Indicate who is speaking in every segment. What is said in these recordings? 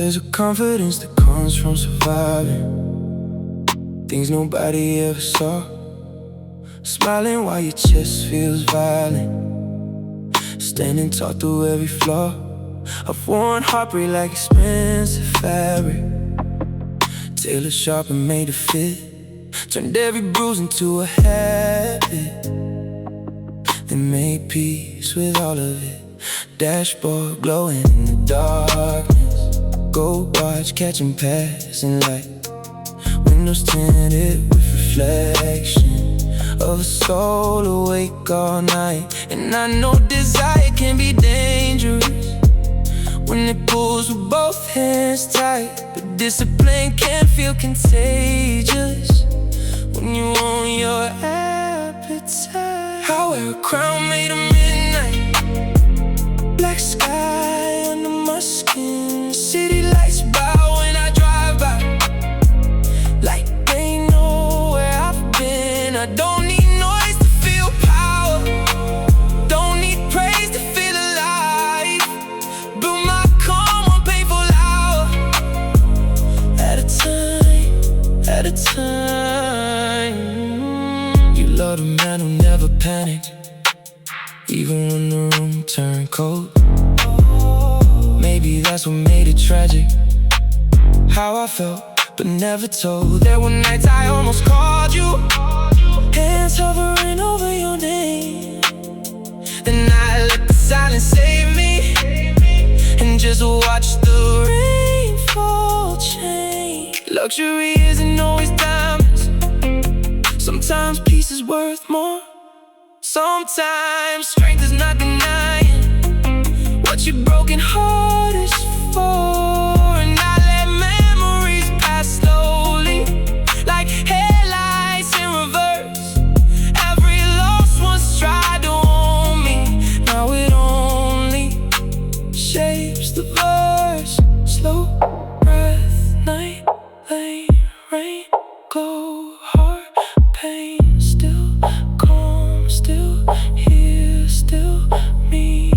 Speaker 1: There's a confidence that comes from surviving things nobody ever saw. Smiling while your chest feels violent, standing tall through every flaw. I've worn heartbreak like expensive fabric, tailored sharp and made to fit. Turned every bruise into a habit, then made peace with all of it. Dashboard glowing in the darkness, gold watch catching passing light. Windows tinted with reflection of a soul awake all night. And I know desire can be dangerous when it pulls with both hands tight, but discipline can feel contagious when you own your appetite. I wear a crown made of midnight, black sky under my skin. City lights bow when I drive by, like they know where I've been. I don't need noise to feel power, don't need praise to feel alive. Build my calm one painful hour at a time, at a time. You love the man who never panicked, even when the room turned cold. Maybe that's what made it tragic, how I felt but never told. There were nights I almost called you, hands hovering over your name. Then I let the silence save me, and just watch the rainfall change. Luxury isn't always diamonds, sometimes peace is worth more. Sometimes strength is not denying what your broken heart is for. And I let memories pass slowly, like headlights in reverse. Every loss once tried to own me, now it only shapes the verse. Slow breath, night, lane, rain, glow, heart, pain, still calm, still here, still me.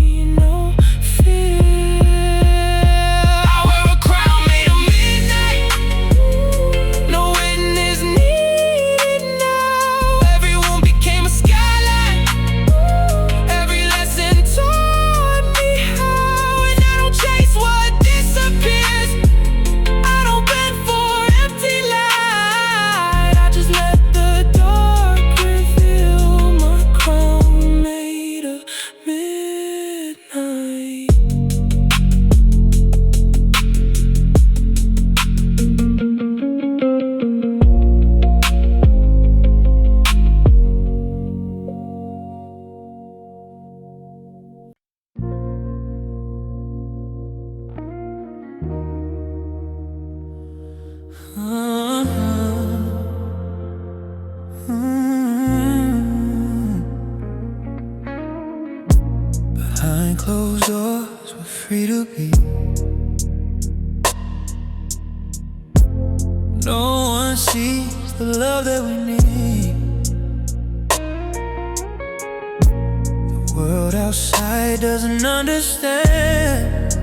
Speaker 1: Behind closed doors, we're free to be. No one sees the love that we need. The world outside doesn't understand,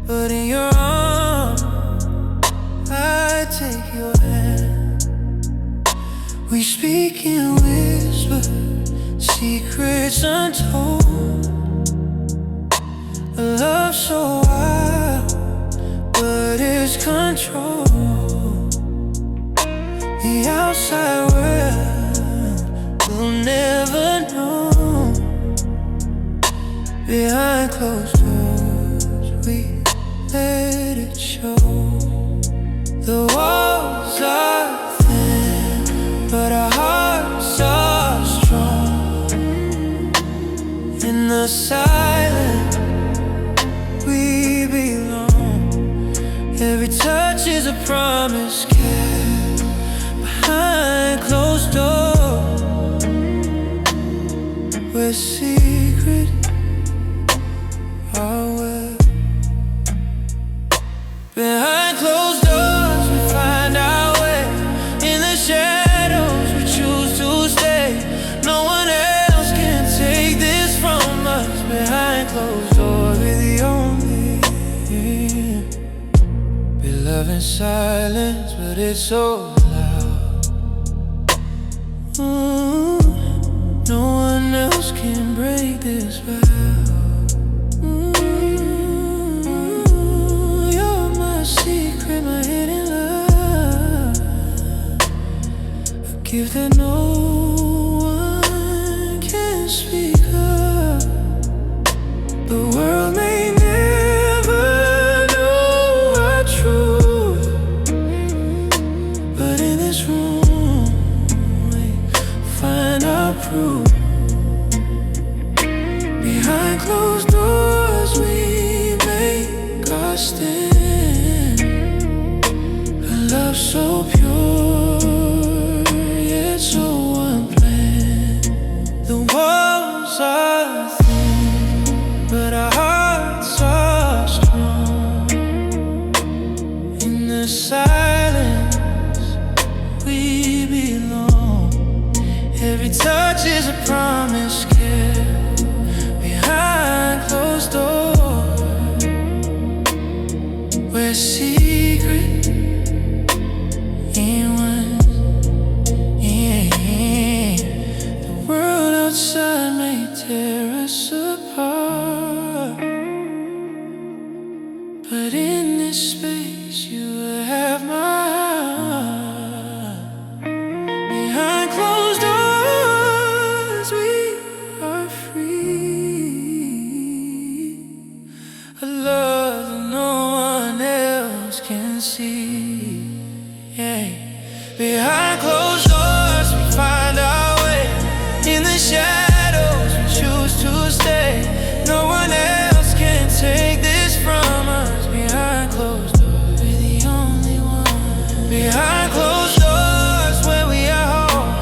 Speaker 1: but in your arms I take your hand. We speak in whispers, secrets untold. A love so wild, but it's controlled. The outside world will never know. Behind closed doors, we let it show. The walls are thin, but our hearts are strong. In the silence, we belong. Every touch is a promise kept behind closed doors, where secrets are wet. Behind closed doors, we find our way. In the shadows, we choose to stay. No one else can take this from us. Behind closed doors, we're the only there's silence, but it's so loud. No one else can break this vow. You're my secret, my hidden love, a gift that no one can speak of. The world may never know our truth, but in this room we find our proof. Behind closed doors we make our stand, a love so pure yet so unplanned. The walls are thin, but our hearts are strong. In the silence we belong. Every touch is a promise kept behind closed doors, where secret ain't ones. Yeah. The world outside may tear us apart, but in this space you have my heart. Behind closed doors we are free, a love that no one else can see. Yeah. Behind closed doors we find our way. In the shadows we choose to stay. No one else can take this from us. Behind closed doors we're the only one. Behind closed doors where we are home.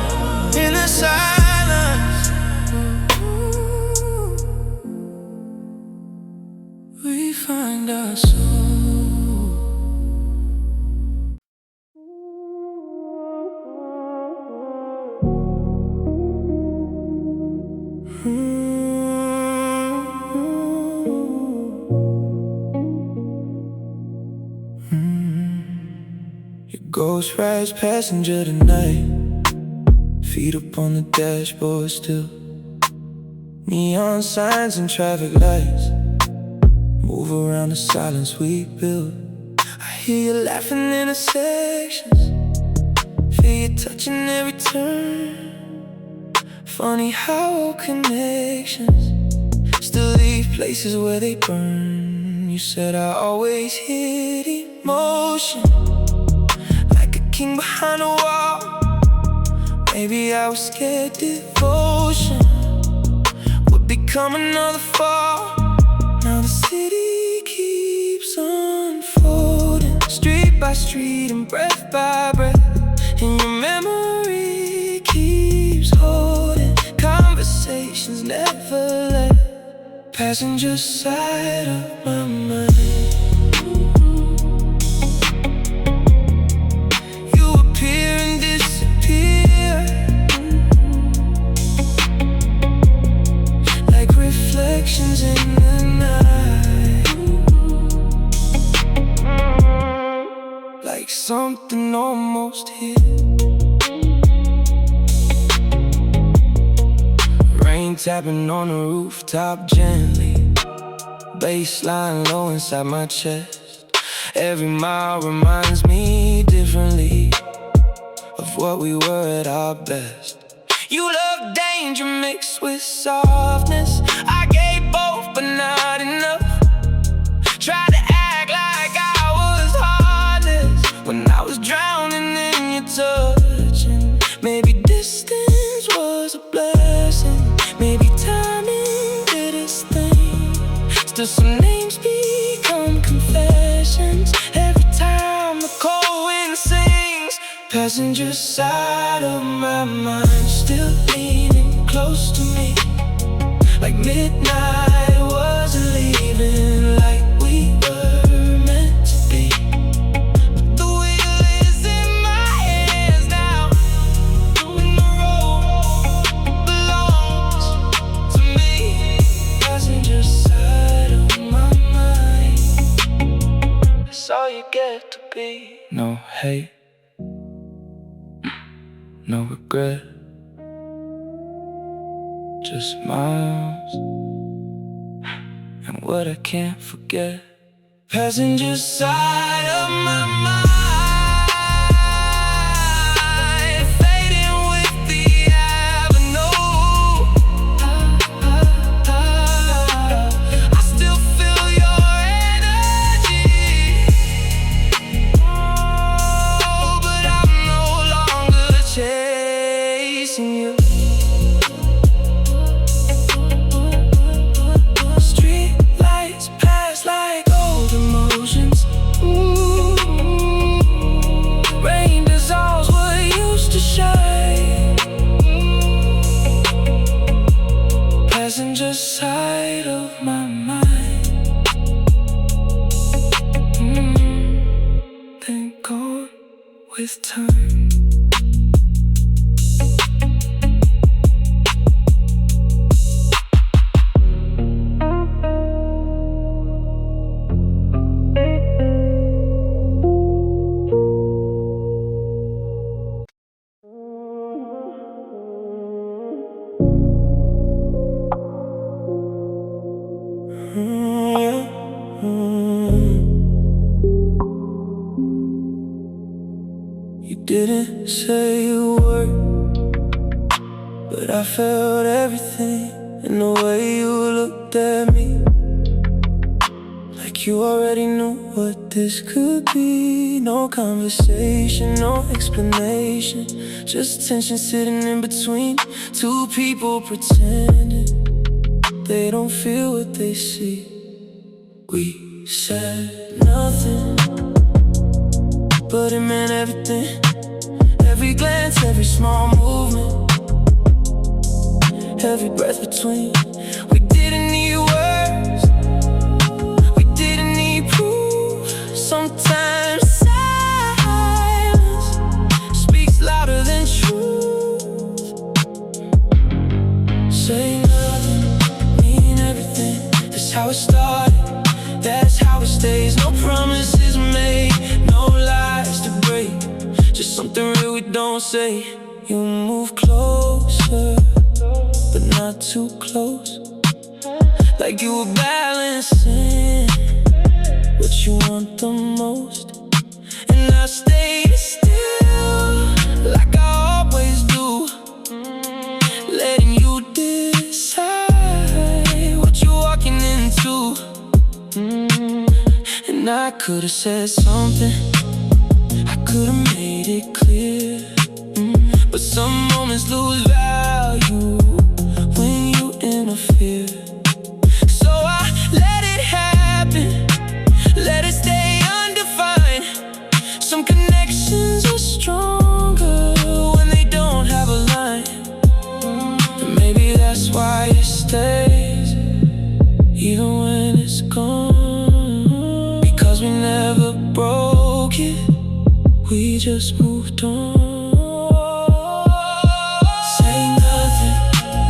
Speaker 1: In the silence we find our soul. Your ghost rides passenger tonight, feet up on the dashboard still. Neon signs and traffic lights move around the silence we build. I hear you laughing in the sections, feel you touching every turn. Funny how connections still leave places where they burn. You said I always hid emotion like a king behind a wall. Maybe I was scared devotion would become another fall. Now the city keeps unfolding, street by street and breath by breath, and your memory keeps holding. Conversations never left, passenger side of my mind. You appear and disappear like reflections in the night, like something almost hit. Rain tapping on the rooftop gently, bassline low inside my chest. Every mile reminds me differently of what we were at our best. You love danger mixed with softness. I gave both but not enough. Tried to act like I was heartless when I was drowning in your touch. And maybe distance was a blessing, maybe timing did its thing. Still some names become confessions every time the cold wind sings. Passenger side of my mind, still leaning close to me, like midnight was leaving, like we were meant to be. But the wheel is in my hands now, and the road belongs to me. Passenger side of my mind, that's all you get to be. No hate, no regret, just smiles and what I can't forget. Passenger side of my mind, fading with the avenue. I still feel your energy, oh, but I'm no longer chasing you. Street lights pass like old emotions. Rain dissolves what used to shine. Passenger side of my mind. Then gone with time. You didn't say a word, but I felt everything in the way you looked at me, like you already knew what this could be. No conversation, no explanation, just tension sitting in between two people pretending they don't feel what they see. We said nothing, but it meant everything. Every glance, every small movement, every breath between. We didn't need words, we didn't need proof. Sometimes silence speaks louder than truth. Say nothing, mean everything. That's how it started, that's how it stays. No promises made, no lies to break, just something real we don't say. You move closer, but not too close, like you were balancing what you want the most. And I stayed still, like I always do, letting you decide what you're walking into. And I could've said something, I could've made it clear, but some moments lose value when you interfere. So I let it happen, let it stay undefined. Some connections are stronger when they don't have a line, and maybe that's why it stays, even when it's gone. Because we never broke it, we just moved on. Say nothing,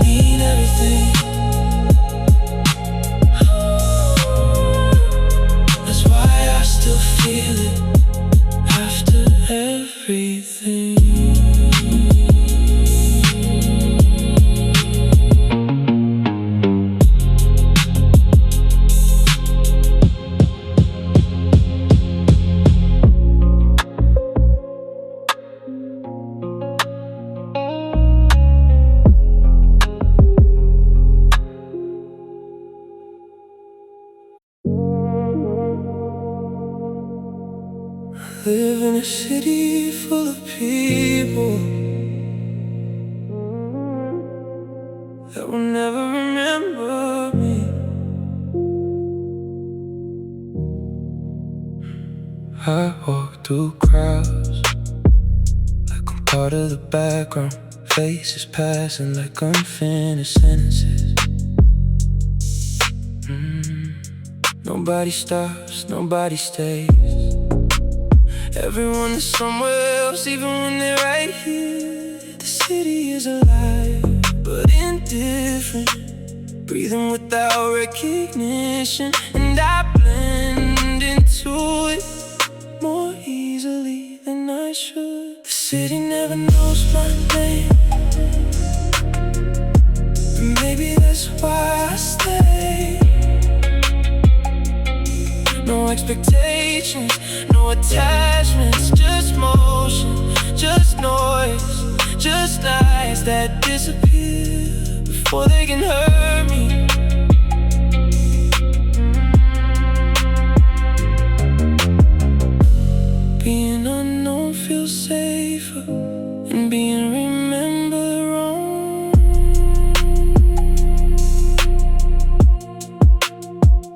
Speaker 1: mean everything. That's why I still feel it after everything. Live in a city full of people that will never remember me. I walk through crowds like I'm part of the background, faces passing like unfinished sentences. Nobody stops, nobody stays. Everyone is somewhere else, even when they're right here. The city is alive, but indifferent, breathing without recognition. And I blend into it more easily. city never knows my name. Maybe that's why I stay. No expectations, no attachments, just motion, just noise, just lies that disappear before they can hurt me. Being unknown feels safer than being remembered wrong.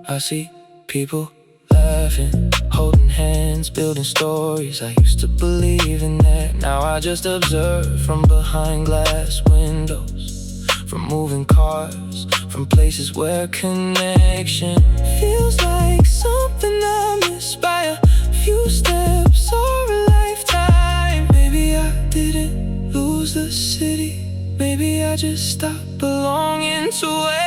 Speaker 1: I see people laughing, holding hands, building stories. I used to believe in that. Now I just observe from behind glass windows, from moving cars, from places where connection feels like something I missed by a few steps or a lifetime. Maybe I didn't lose the city, maybe I just stopped belonging to it.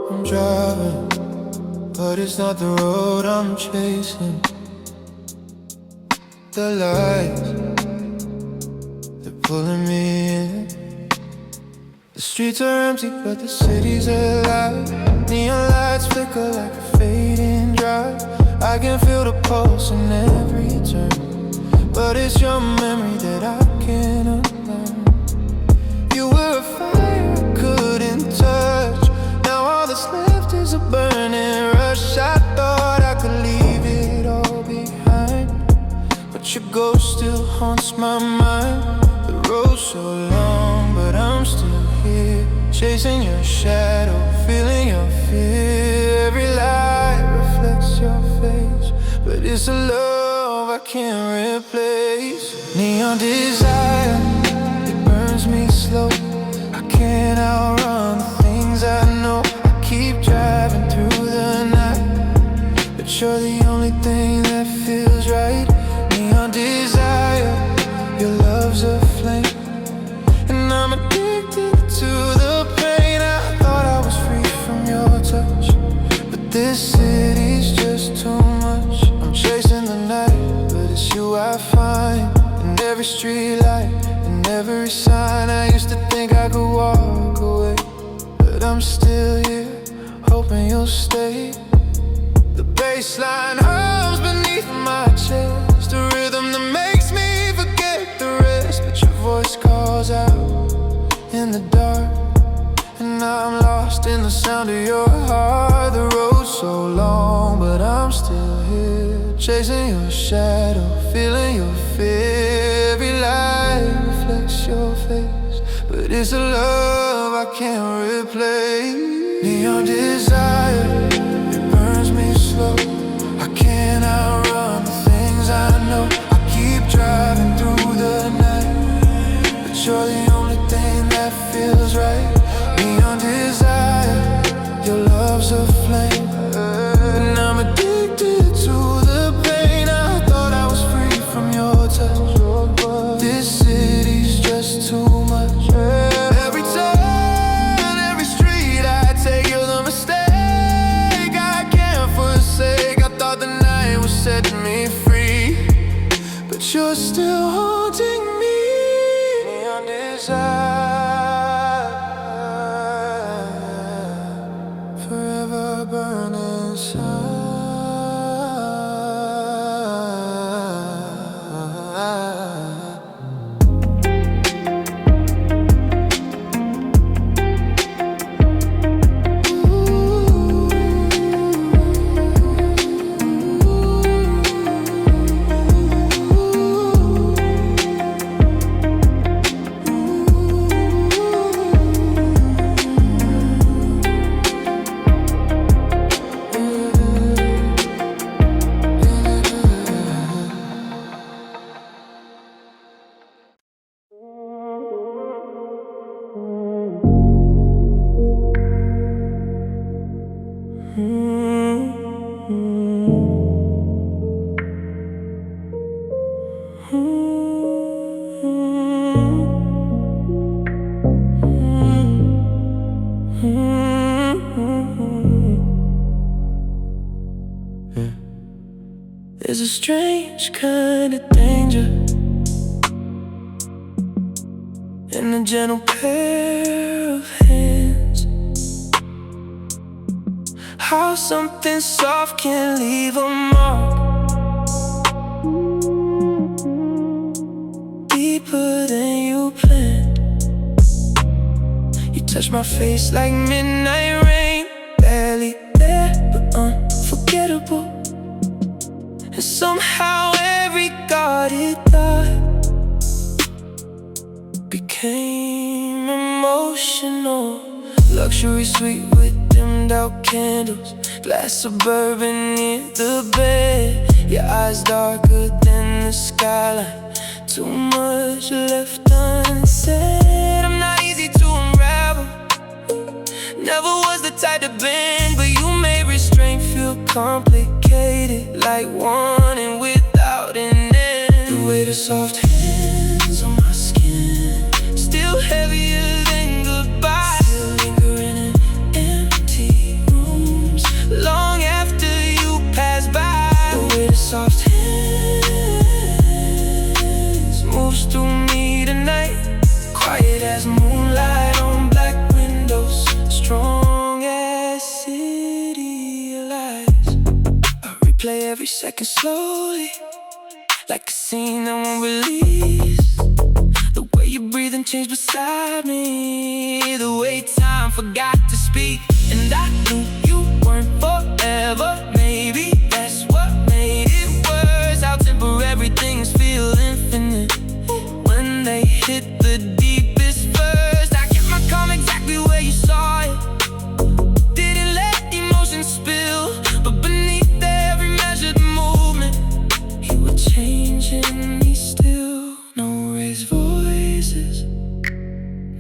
Speaker 1: I'm driving, but it's not the road I'm chasing. The lights, they're pulling me in. The streets are empty, but the city's alive. Neon lights flicker like a fading drive. I can feel the pulse in every turn, but it's your memory that I can't unlearn. You were a fire I couldn't touch. Now all that's left is a burning rush. I thought I could leave it all behind, but your ghost still haunts my mind. The road's so long, but I'm still here, chasing your shadow, feeling your fear. Every light reflects your face, but it's a love I can't replace. Neon desire, it burns me slow. I can't outrun the things I know. I keep driving through the night, but you're the only thing that feels right. Neon desire, your love's a flame, and I'm addicted to the pain. I thought I was free from your touch, but this city's just too much. I'm chasing the night, but it's you I find in every street light, in every sign. I used to think I could walk away, but I'm still here, hoping you'll stay. The bassline hums beneath my chest, a rhythm that makes me forget the rest. But your voice calls out in the dark, and I'm lost in the sound of your heart. The road's so long, but I'm still here, chasing your shadow, feeling your fear. Every light reflects your face, but it's a love I can't replace. Neon desire, it burns me slow. I can't outrun the things I know. I keep driving through the night, but you're the only thing that feels right. Neon desire, your love's a flame, and I'm addicted to the pain. I thought I was free from your touch, this city's just too much. Every turn, every street I take, you're the mistake. Yeah. There's a strange kind of danger in a gentle pair of hands. How something soft can leave a mark deeper than you planned. You touch my face like midnight rain, barely there but unforgettable. And somehow every guarded thought became emotional. Luxury suite with dimmed out candles, glass of bourbon near the bed. Your eyes darker than the skyline, too much left unsaid. I'm not easy to unravel, never was the type to bend, but you made restraint feel complicated, like wanting without an end. The weight of soft hands on my skin, still heavier than goodbye, still lingering in empty rooms long after you pass by. The weight of soft hands moves through me tonight, quiet as moonlight on black windows, strong as city lights. I replay every second slowly, like a scene that won't release. The way you breathe and change beside me, the way time forgot to speak. And I knew you weren't forever, maybe that's what made it worse. How temporary things feel infinite when they hit the deepest first. I kept my calm exactly where you saw it, didn't let emotions spill, but beneath every measured movement you were changing me still. No raised voices,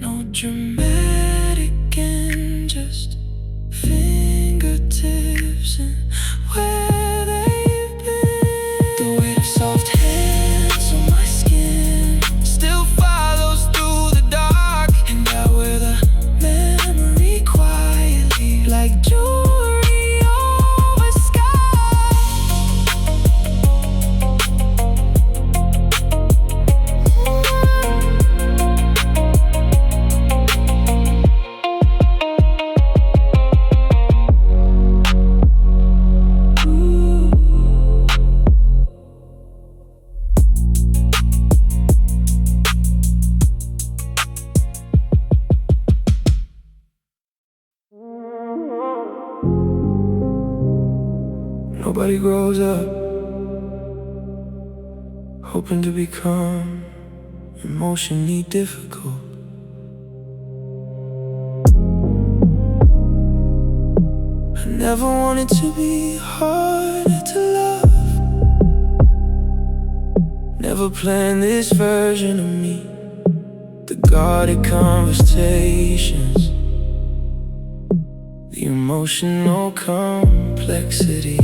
Speaker 1: no dramatic end, just fingertips and where they've been. The weight of soft hands on my skin still follows through the dark, and I wear the memory quietly like jewelry over sky. Nobody grows up hoping to become emotionally difficult. I never wanted to be harder to love, never planned this version of me. The guarded conversations, the emotional complexity.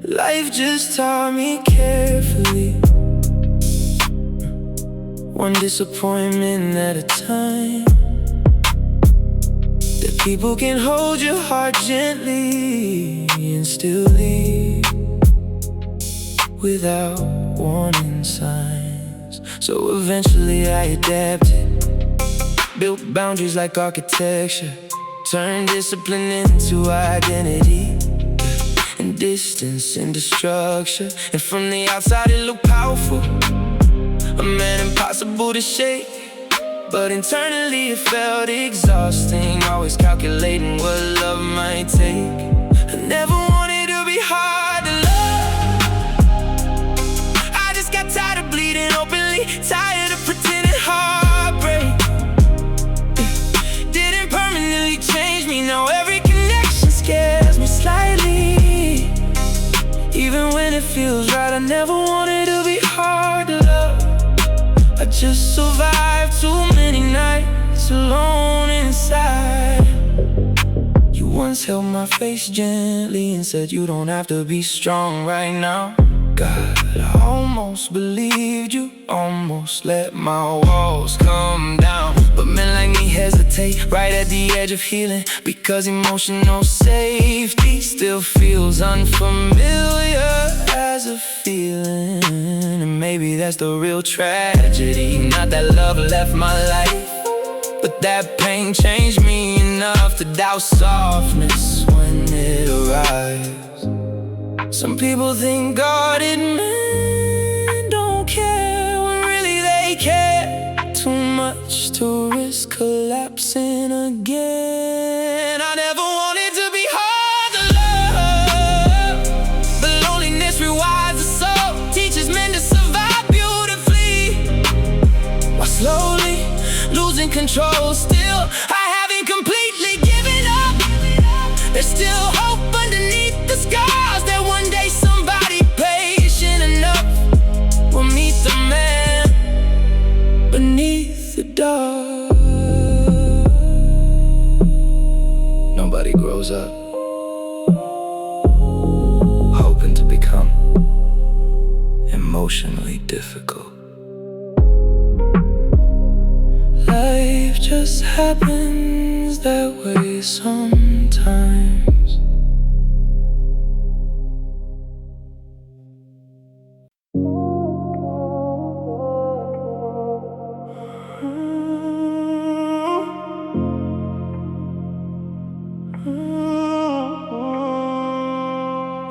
Speaker 1: Life just taught me carefully, one disappointment at a time, that people can hold your heart gently and still leave without warning signs. So eventually I adapted, built boundaries like architecture, turned discipline into identity, and distance into structure. And from the outside it looked powerful, a man impossible to shake, but internally it felt exhausting, always calculating what love might take. I never wanted to be hard to love, I just got tired of bleeding openly, tired of pretending heartbreak didn't permanently change me. Now every connection scares me slightly, even when it feels right. I never wanted to be hard to love, I just survived too many nights alone inside. You once held my face gently and said you don't have to be strong right now. God, I almost believed you, almost let my walls come down, but men like hesitate, right at the edge of healing, because emotional safety still feels unfamiliar as a feeling. And maybe that's the real tragedy. Not that love left my life, but that pain changed me enough to doubt softness when it arrives. Some people think guarded men don't care, when really they care too much to risk collapsing again. I never wanted to be hard to love, but loneliness rewires the soul, teaches men to survive beautifully, while slowly losing control. Still, I haven't completely given up. There's still hope underneath the scars, that one day somebody patient enough will meet the man beneath the dark. Nobody grows up hoping to become emotionally difficult. Life just happens that way sometimes.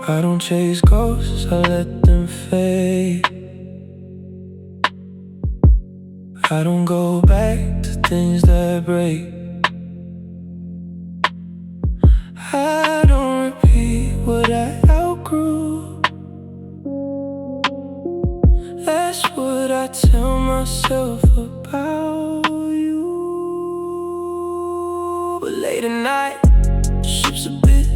Speaker 1: I don't chase ghosts, I let them fade. I don't go back to things that break. I don't repeat what I outgrew. That's what I tell myself about you. But late at night, shifts a bit.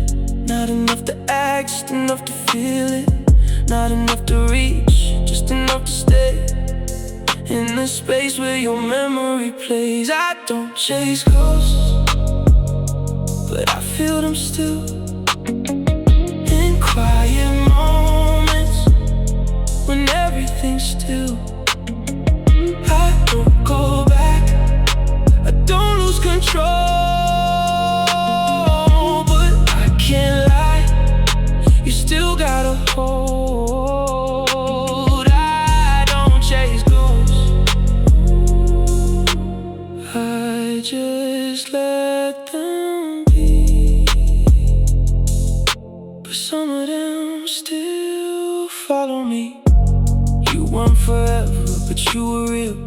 Speaker 1: Not enough to act, just enough to feel it. Not enough to reach, just enough to stay in the space where your memory plays. I don't chase ghosts, but I feel them still, in quiet moments when everything's still. I don't go back, I don't lose control, but I can't lie, you still got a hold. Just let them be, but some of them still follow me. You weren't forever, but you were real,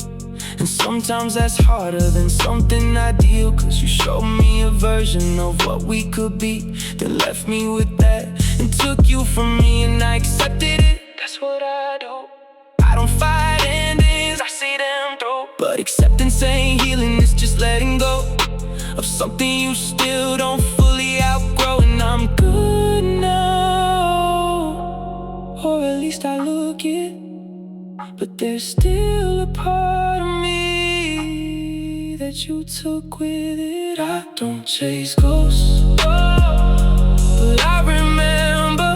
Speaker 1: and sometimes that's harder than something ideal, 'cause you showed me a version of what we could be, then left me with that and took you from me, and I accepted it. That's what I do. I don't fight endings, I see them through. But acceptance ain't healing, it's just letting go of something you still don't fully outgrow. And I'm good now, or at least I look it, but there's still a part of me that you took with it. I don't chase ghosts, but I remember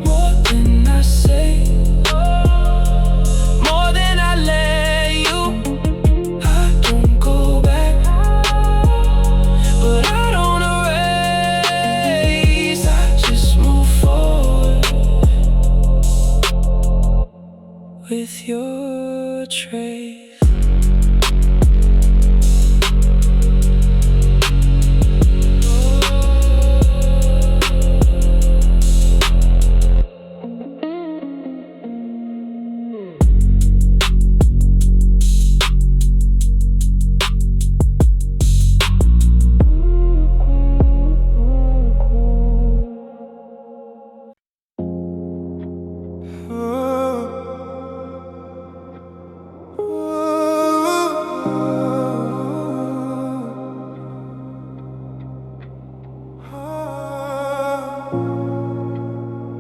Speaker 1: more than I say, more than I let you. I don't go back, but I don't erase, I just move forward with your trace.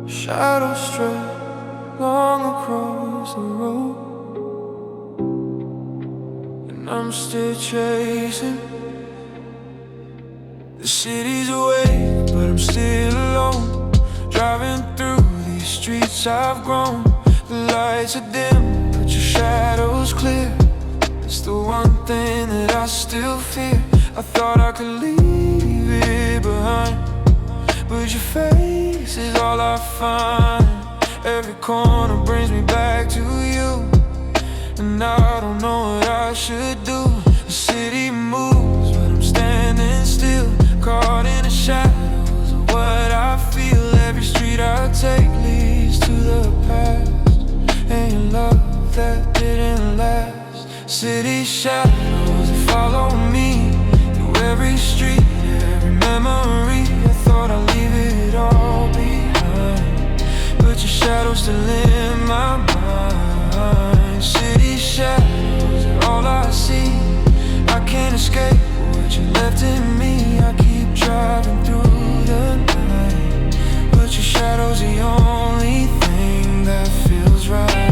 Speaker 1: Shadows stray long across the road, and I'm still chasing. The city's awake, but I'm still alone, driving through these streets I've grown. The lights are dim, but your shadow's clear. It's the one thing that I still fear. I thought I could leave it behind, but your face is all I find. Every corner brings me back to you, and I don't know what I should do. The city moves, but I'm standing still, caught in the shadows of what I feel. Every street I take leads to the past, and your love that didn't last. City shadows that follow me through every street, every memory. I thought I'd leave it all behind, but your shadow's still in my mind. City shadows are all I see. I can't escape what you left in me. I keep driving through the night, but your shadow's the only thing that feels right.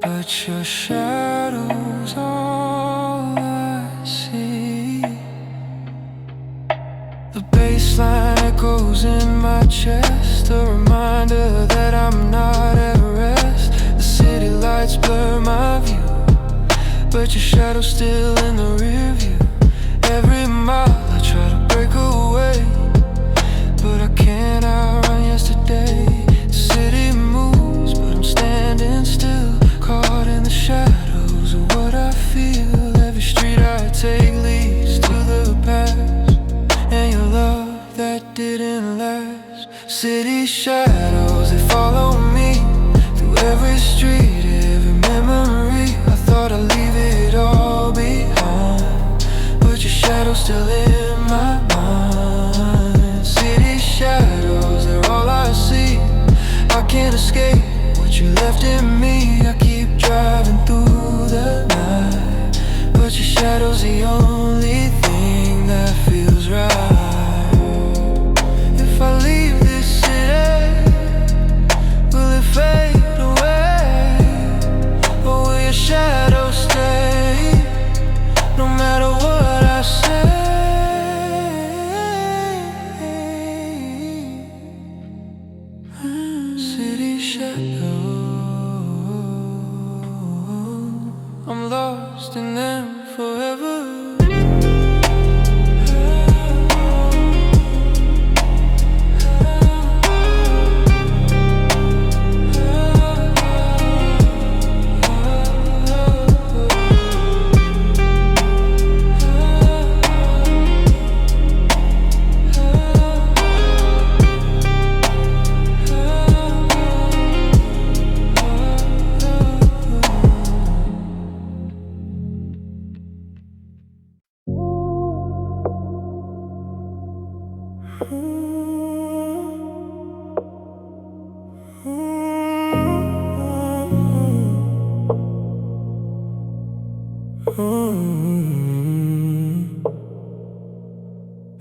Speaker 1: But your shadow's all I see. The bassline echoes in my chest, a reminder that I'm not at rest. The city lights blur my view, but your shadow's still in the rear view. Every mile I try to break away, but I can't outrun yesterday. The city moves, but I'm standing still, caught in the shadows of what I feel. Every street I take leads to the past, and your love that didn't last. City shadows, they follow me through every street, every memory. I thought I'd leave it all behind, but your shadow's still in my mind. City shadows, they're all I see. I can't escape what you left in me. I keep driving through the night, but your shadow's the only thing that feels right. If I leave this city, will it fade away, or will your shadow stay, no matter what I say? City shadow, I'm lost in them forever.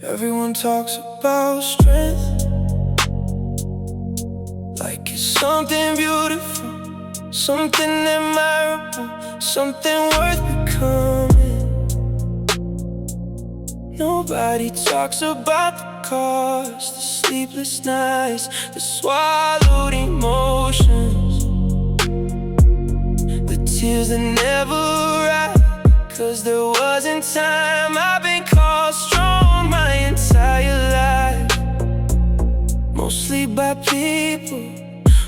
Speaker 1: Everyone talks about strength like it's something beautiful, something admirable, something worth becoming. Nobody talks about the cost, the sleepless nights, the swallowed emotions, the tears that never rise, 'cause there wasn't time. I've been called strong my entire life, mostly by people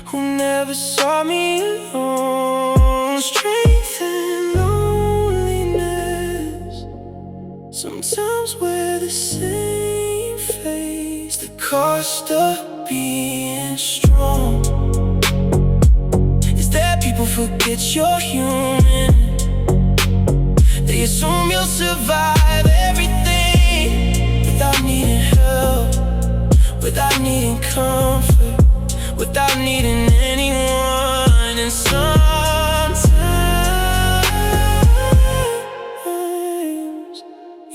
Speaker 1: who never saw me alone. Strength and loneliness sometimes wear the same face. The cost of being strong is that people forget you're human. They assume you'll survive everything without needing help, without needing comfort, without needing anyone. And sometimes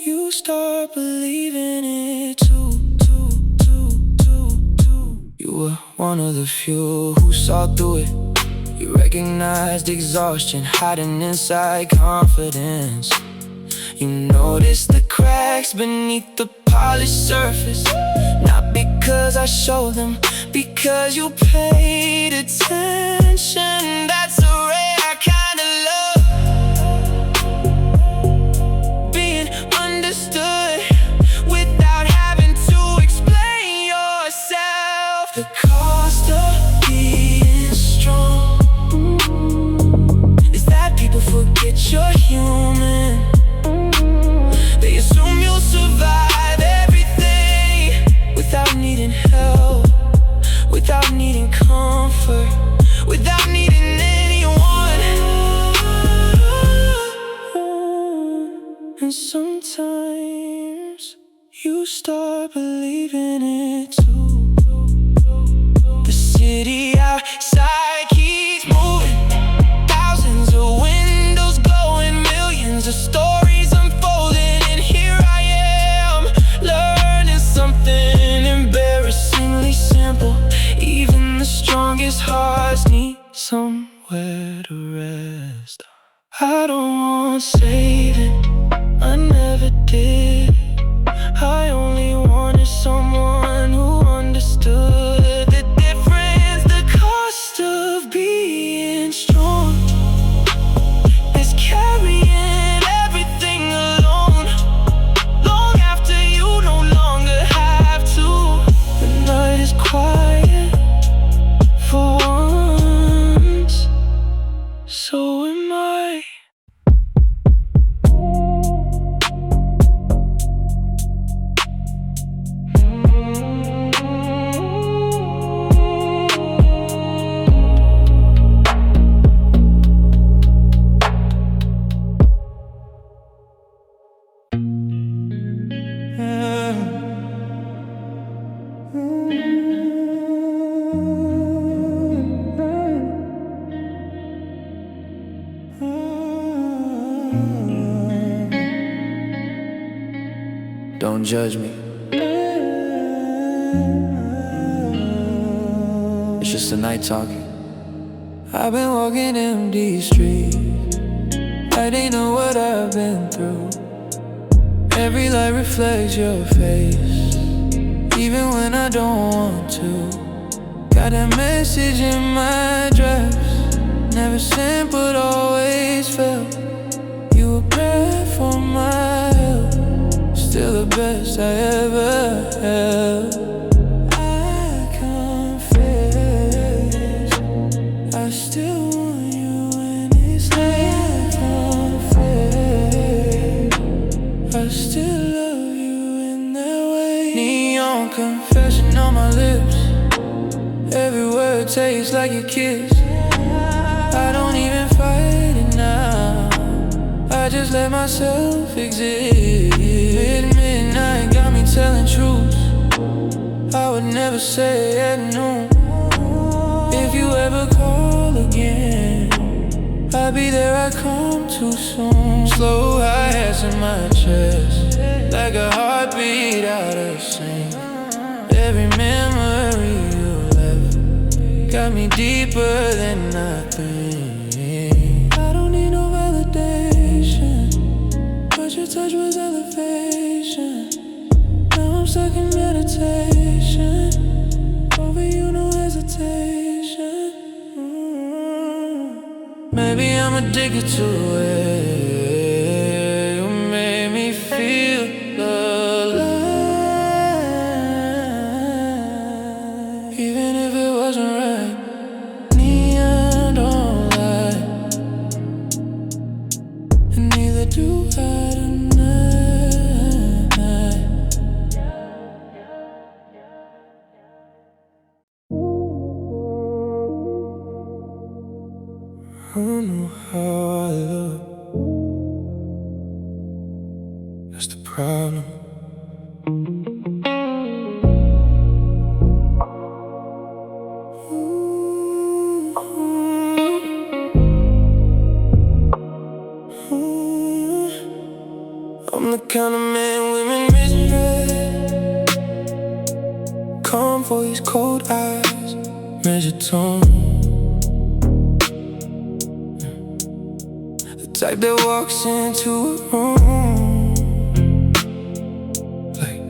Speaker 1: you start believing it too. You were one of the few who saw through it. You recognized exhaustion hiding inside confidence. You notice the cracks beneath the polished surface, not because I showed them, because you paid attention. That's a rare kind of love, being understood without having to explain yourself. The cost of being strong is that people forget you're human. They assume you'll survive everything without needing help, without needing comfort, without needing anyone. And sometimes you start believing it too. The city outside keeps moving, thousands of windows glowing, millions of stories unfolding, and here I am, learning something embarrassingly simple. Even the strongest hearts need somewhere to rest. I don't want saving, I never did. I only wanted someone who understood the difference. The cost of being strong is carrying everything alone, long after you no longer have to. The night is quiet for once, so am I. Don't judge me, it's just the night talking. I've been walking empty streets, I didn't know what I've been through. Every light reflects your face, even when I don't want to. Got a message in my dress, never sent but always felt. You were prayer for my help, still the best I ever had. I confess, I still want you when it's late. I confess, I still love you in that way. Neon confession on my lips, every word tastes like a kiss. I don't even fight it now, I just let myself exist. Midnight got me telling truths I would never say at noon. If you ever call again, I'll be there, I come too soon. Slow hi-hats in my chest, like a heartbeat out of sync. Every memory you left got me deeper than I think. I don't need no validation, but your touch was elevation. Now I'm stuck in meditation, over you no hesitation. Maybe I'm addicted to it, you made me feel alive, even if it wasn't right. Neon don't lie, and neither do I tonight. I don't know how I look, that's the problem. I'm the kind of man women misread. Calm voice, cold eyes, measured tone. type that walks into a room like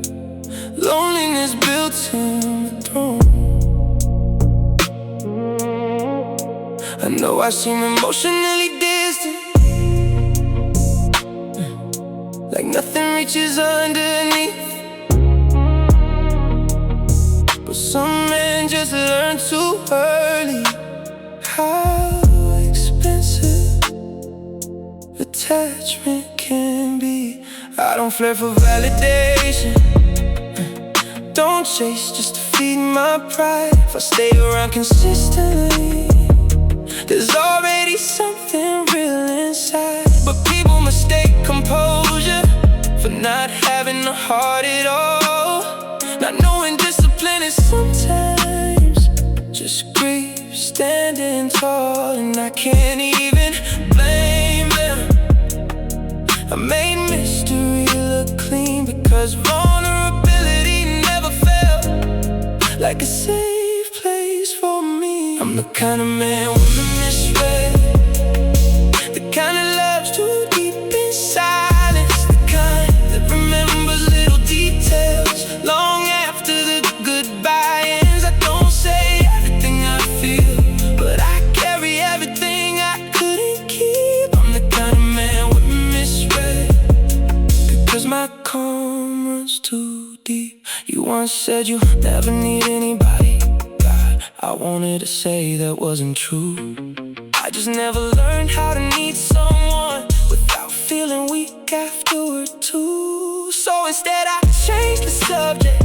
Speaker 1: loneliness built in the throne. I know I seem emotionally distant, like nothing reaches underneath. But some men just learn too early how expensive attachment can be. I don't flirt for validation, don't chase just to feed my pride. If I stay around consistently, there's already something real inside. But people mistake composure for not having a heart at all, not knowing discipline is sometimes just grief standing tall. And I can't even blame them. I made mystery look clean because vulnerability never felt like a safe place for me. I'm the kind of man women misread, the kind that loves too deep in silence, the kind that remembers little details long after the goodbye ends. I don't say everything I feel, but I carry everything I couldn't keep. I'm the kind of man women misread because my calm runs too deep. You once said you never need anybody. I wanted to say that wasn't true. I just never learned how to need someone without feeling weak afterward too. So instead I changed the subject,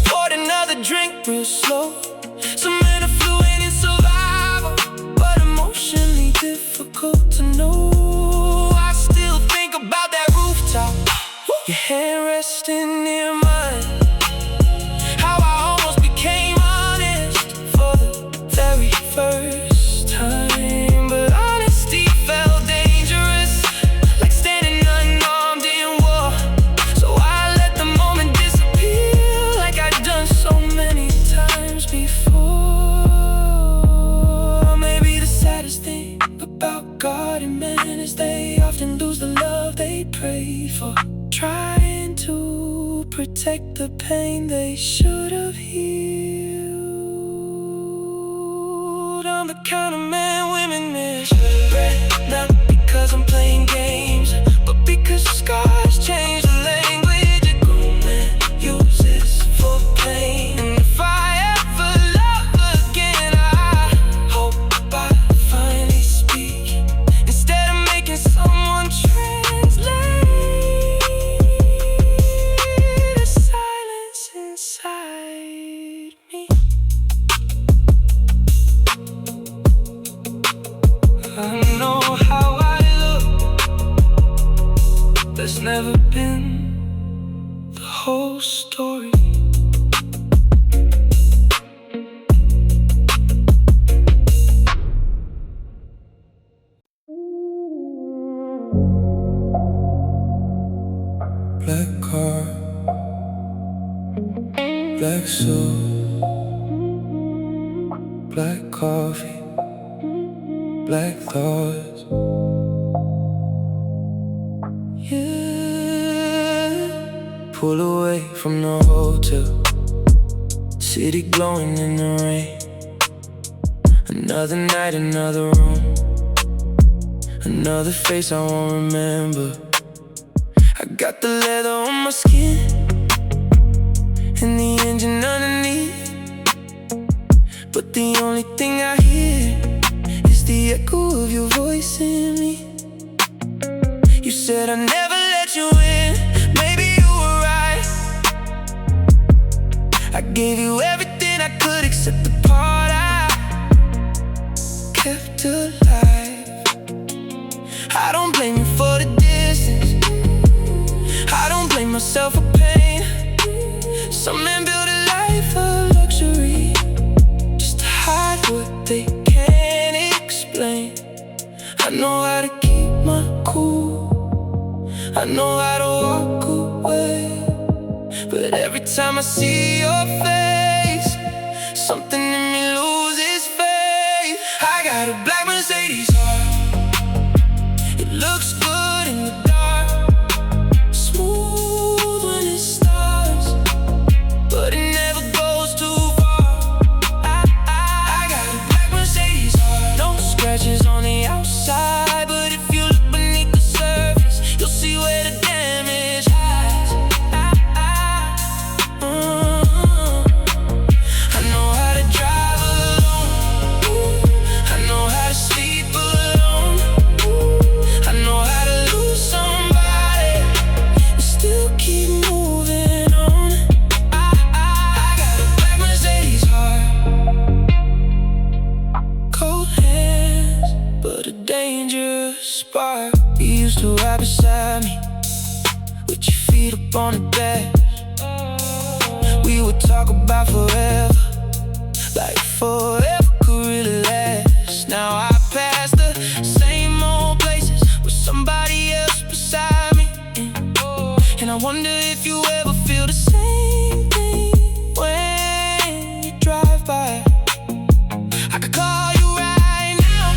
Speaker 1: poured another drink real slow. Some men are fluent in survival, but emotionally difficult to know. I still think about that rooftop, your hand resting near mine, how I almost became honest for the very first time. But honesty felt dangerous, like standing unarmed in war. So I let the moment disappear, like I'd done so many times before. Maybe the saddest thing about God and man is they often lose the love they prayed for, trying to protect the pain they should have healed. I'm the kind of man women misread, not because I'm playing games, but because scars change the language a grown man uses for pain. And if I ever love again, I hope I finally speak instead of making someone translate the silence inside me. I know how I look, that's never been the whole story. Black car, black suit, black coffee, black thoughts. Yeah, pull away from the hotel, city glowing in the rain. Another night, another room, another face I won't remember. I got the leather on my skin and the engine underneath, but the only thing I hear is the echo of your voice in me. You said I never let you in, maybe you were right. I gave you everything I could except the part I kept alive. I don't blame you for the distance, I don't blame myself for pain. Some men build a life of luxury just to hide what they can't explain. I know how to keep my cool, I know how to walk away, but every time I see your face, something in me loses faith. I got a black Mercedes heart, it spark. You used to ride beside me with your feet up on the dash. We would talk about forever, like forever could really last. Now I pass the same old places with somebody else beside me, and I wonder if you ever feel the same thing when you drive by. I could call you right now,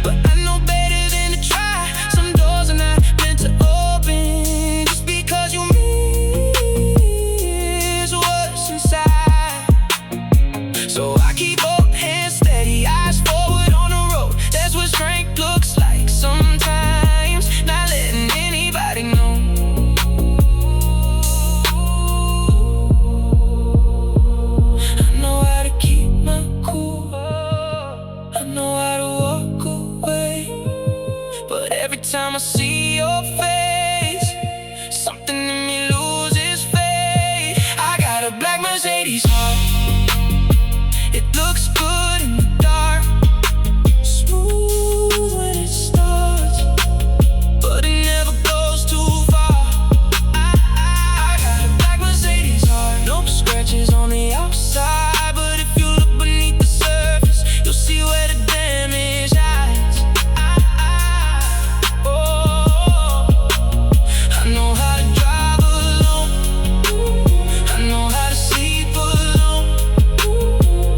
Speaker 1: but I know better than to try. Some doors are not meant to open just because you miss what's inside. So I keep both hands steady, eyes forward on the road. That's what strength looks like sometimes, not letting anybody know. I know how to keep my cool, I know how to walk away, but every time I see your face, something in me loses faith. I got a black Mercedes heart. It looks good in the dark, smooth when it starts, but it never goes too far. I got a black Mercedes heart. No scratches on the outside, but if you look beneath the surface, you'll see where the damage hides. I know how to drive alone, I know how to sleep alone,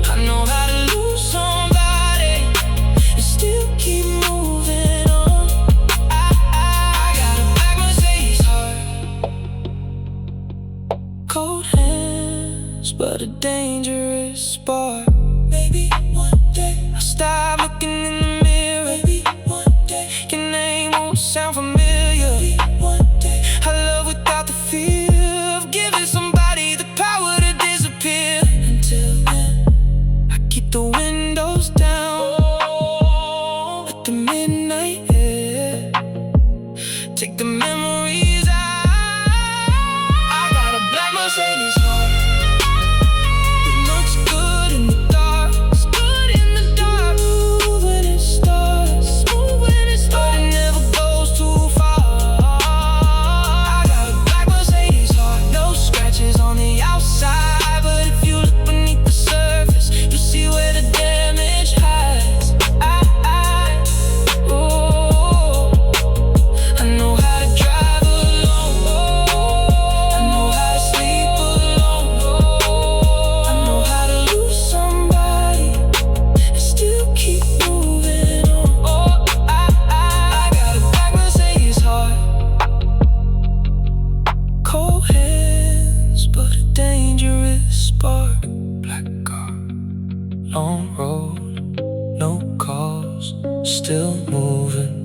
Speaker 1: I know how to lose somebody and still keep moving on. I got a black Mercedes heart, cold hands, but a dangerous spark. Maybe one day I'll stop looking in the mirror. Maybe one day your name won't sound familiar. Maybe one day I love without the fear of giving somebody the power to disappear. Until then, I keep the windows down, let the midnight air take the memories out. I got a black Mercedes heart. It looks good in the dark, it's good in the dark, smooth when it starts, but it never goes too far. I got a black Mercedes heart. No scratches on the outside, but if you look beneath the surface, you'll see where the damage hides. I know how to drive alone, I know how to sleep alone, I know how to lose somebody and still keep moving on. I got a black Mercedes heart, cold hands, but a dangerous spark. Black car, long road, no calls, still moving.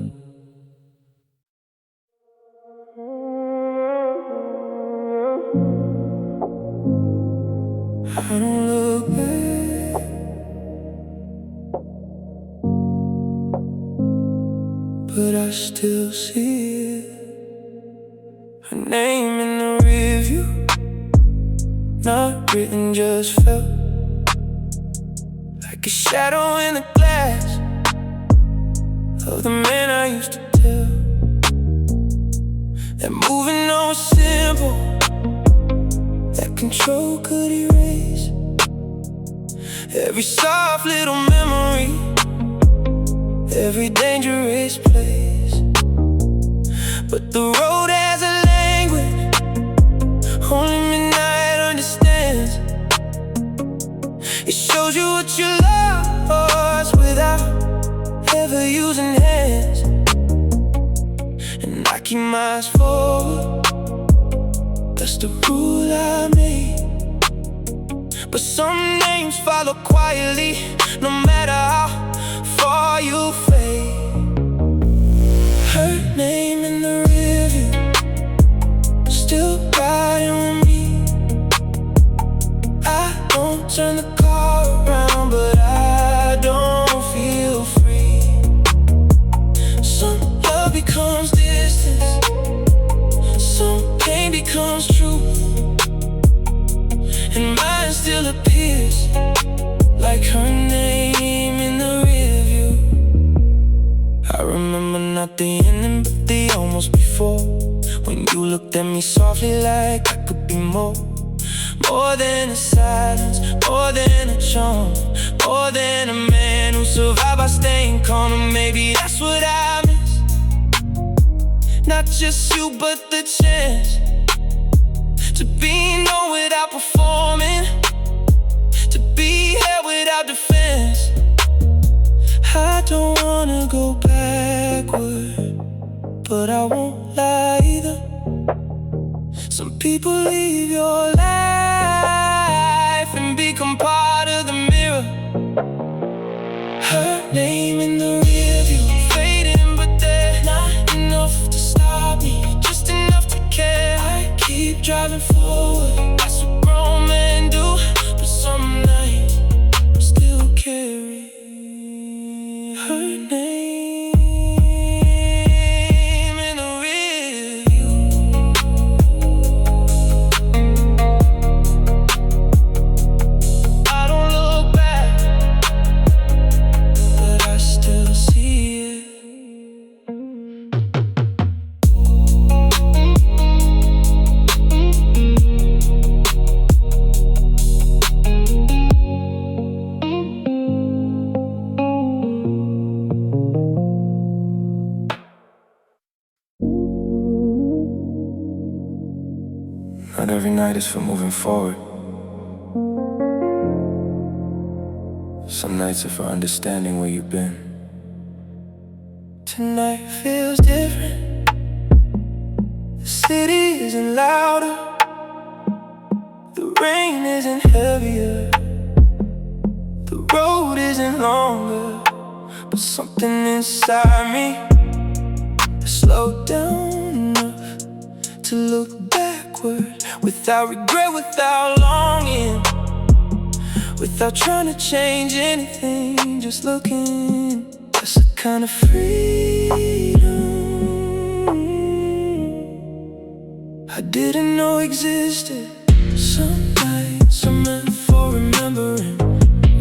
Speaker 1: I don't look back, but I still see it. Her name in the review, not written, just felt like a shadow in the glass of the man I used to tell. That moving on was simple, that control could erase every soft little memory, every dangerous place. But the road has a language only midnight understands. It shows you what you lost without ever using hands. And I keep my eyes forward, that's the rule I made. But some names follow quietly, no matter how far you fade. Her name in the review, still riding with me. I don't turn the car around, but I don't feel free. Some love becomes distance, some pain becomes truth, and mine still appears like her name in the review. I remember not the ending, but the almost before. When you looked at me softly like I could be more. More than a silence, more than a charm, more than a man who survived by staying calm. And maybe that's what I miss. Not just you, but the chance to be known without performing, to be held without defense. I don't wanna go backward, but I won't lie either. Some people leave your life and become part of the mirror. Her name in the rearview, fading, but they're not enough to stop me, just enough to care. I keep driving forward, that's what grown men do. But some nights I still carry her name in the rearview. I don't look back, but I still see it. Not every night is for moving forward. Some nights are for understanding where you've been. Tonight feels different. The city isn't louder, the rain isn't heavier, the road isn't longer, but something inside me has slowed down enough to look backward, without regret, without longing, without trying to change anything, just looking. That's a kind of freedom I didn't know existed. Some nights are meant for remembering,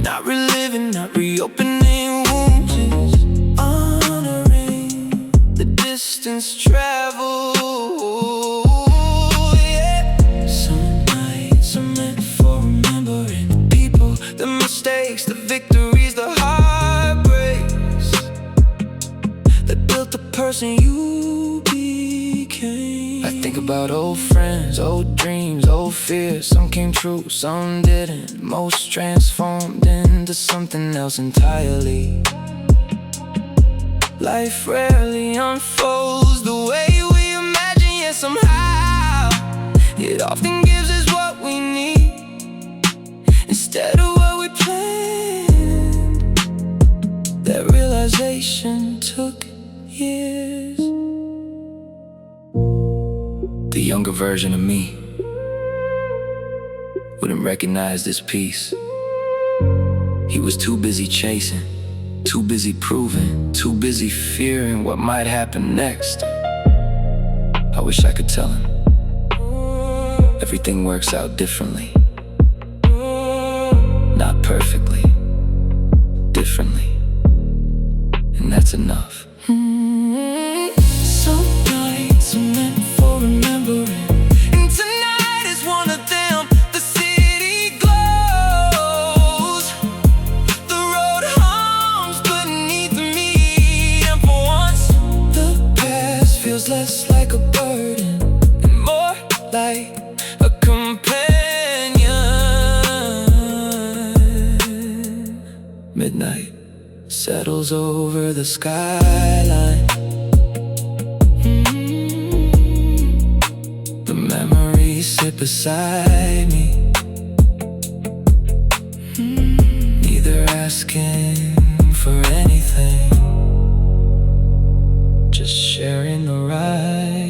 Speaker 1: not reliving, not reopening wounds, just honoring the distance traveled. The mistakes, the victories, the heartbreaks that built the person you became. I think about old friends, old dreams, old fears. Some came true, some didn't. Most transformed into something else entirely. Life rarely unfolds the way we imagine, yet somehow it often gives us what we need instead of what we planned. That realization took years. The younger version of me wouldn't recognize this piece. He was too busy chasing, too busy proving, too busy fearing what might happen next. I wish I could tell him everything works out differently. Not perfectly, differently, and that's enough. Some nights are meant for remembering, and tonight is one of them. The city glows, the road hums beneath me, and for once the past feels less like a burden and more like a companion. Midnight settles over the skyline. The memories sit beside me, neither asking for anything, just sharing the ride.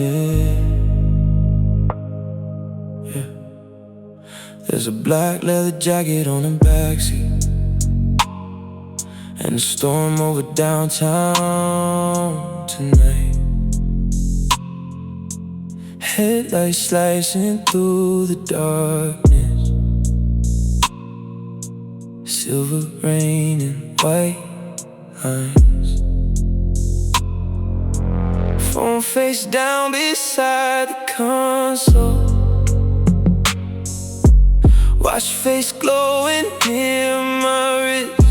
Speaker 1: Yeah, yeah. There's a black leather jacket on the backseat, and a storm over downtown tonight. Headlights slicing through the darkness, silver rain and white lines. Phone face down beside the console, watch face glowing near my wrist.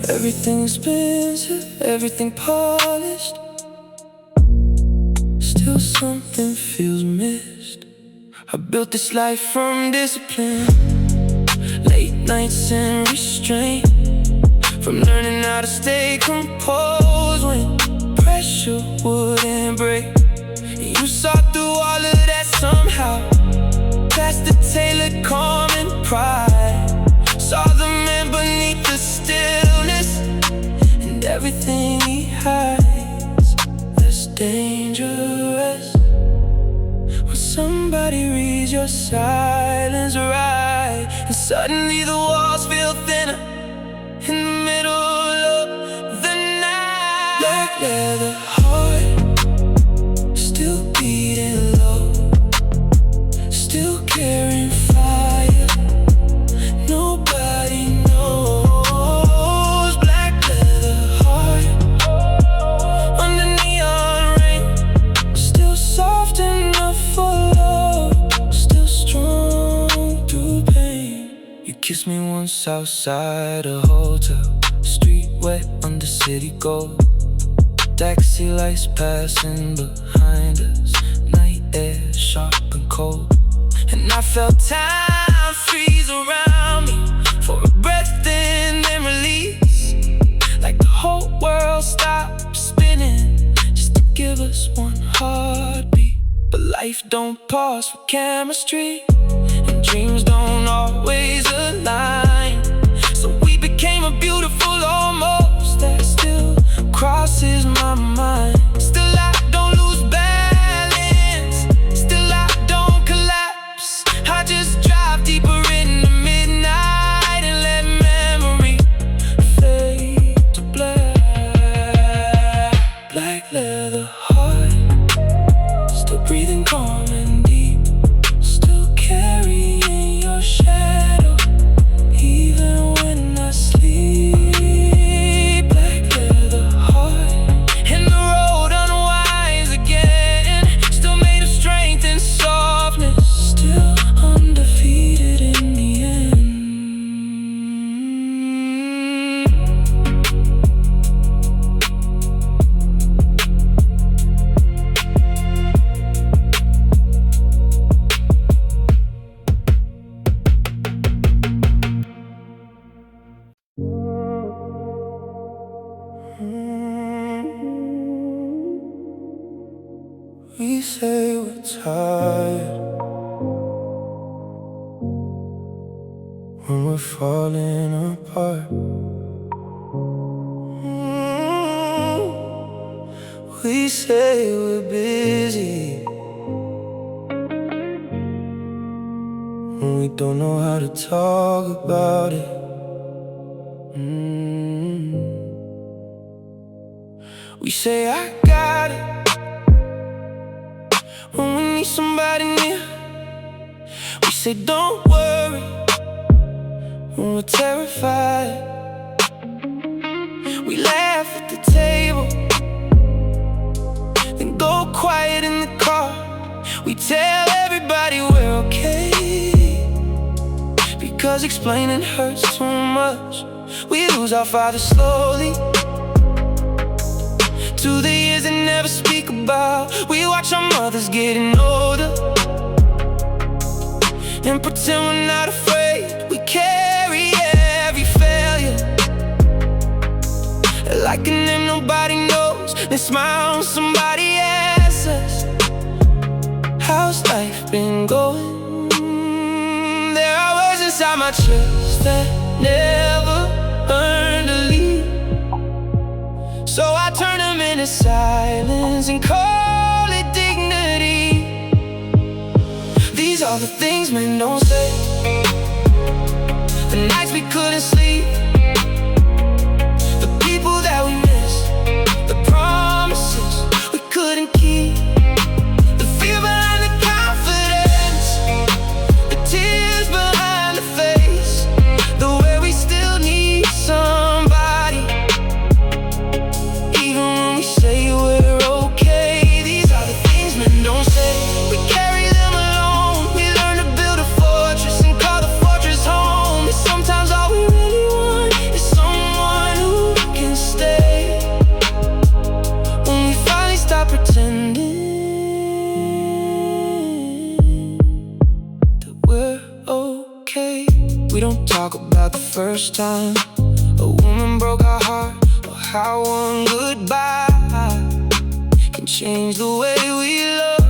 Speaker 1: Everything expensive, everything polished, still something feels missed. I built this life from discipline, late nights and restraint, from learning how to stay composed when pressure wouldn't break. And you saw through all of that somehow, past the tailored calm and pride. Saw the man beneath the stillness, and everything he hides. That's dangerous, when somebody reads your silence right, and suddenly the walls feel thinner in the middle of the night. Black leather heart, still beating low, still carrying fire, nobody knows. Black leather heart, under neon rain, still soft enough for love, still strong through pain. You kissed me once outside a hotel, street wet under city gold, taxi lights passing behind us, night air sharp and cold. And I felt time freeze around me for a breath and then release, like the whole world stopped spinning just to give us one heartbeat. But life don't pause for chemistry, and dreams don't always align. So we became a beautiful almost that still crosses my mind. Still I don't lose balance, still I don't collapse. I just drive deeper into midnight and let memory fade to black. Black leather heart, still breathing calm and deep, still carrying your shadow even when I sleep. Black leather heart, and the road unwinds again, still made of strength and softness, still undefeated in the end. We say we're tired when we're falling apart. We say we're busy when we don't know how to talk about it. We say I got it when we need somebody near. We say don't worry when we're terrified. We laugh at the table, then go quiet in the car. We tell everybody we're okay, because explaining hurts too much. We lose our father slowly to the years that never speak about. We watch our mothers getting older and pretend we're not afraid. We carry every failure like a name nobody knows, then smile when somebody asks us, how's life been going? There are words inside my chest that never learned to leave, so I turn them into silence and call things men don't say, the nights we couldn't sleep, the people that we missed, the promises we couldn't keep, the fear behind the confidence, the tears behind the face, the way we still need somebody, even when we say we're okay. These are the things men don't say. We carry them alone. We learn to build a fortress and call the fortress home. And sometimes all we really want is someone who can stay. When we finally stop pretending that we're okay. We don't talk about the first time a woman broke our heart, or how one goodbye can change the way we love.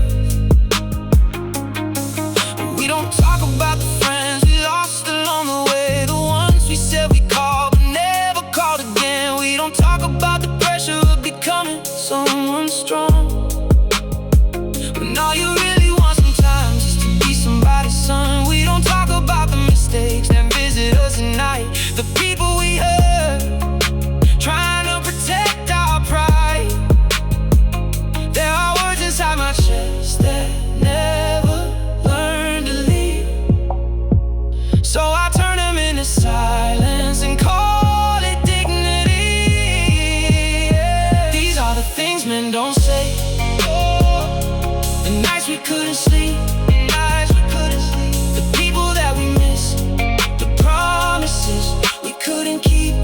Speaker 1: We don't talk about the friends we lost along the way, the ones we said we called but never called again. We don't talk about the pressure of becoming someone strong, when all you really want sometimes is to be somebody's son. We don't talk about the mistakes that visit us at night, the people we hurt, trying to protect our pride. There are words inside my chest that never learned to leave, so I turn them into silence and call it dignity. Yeah. These are the things men don't say. The nights we couldn't sleep, the nights we couldn't sleep, the people that we missed, the promises we couldn't keep,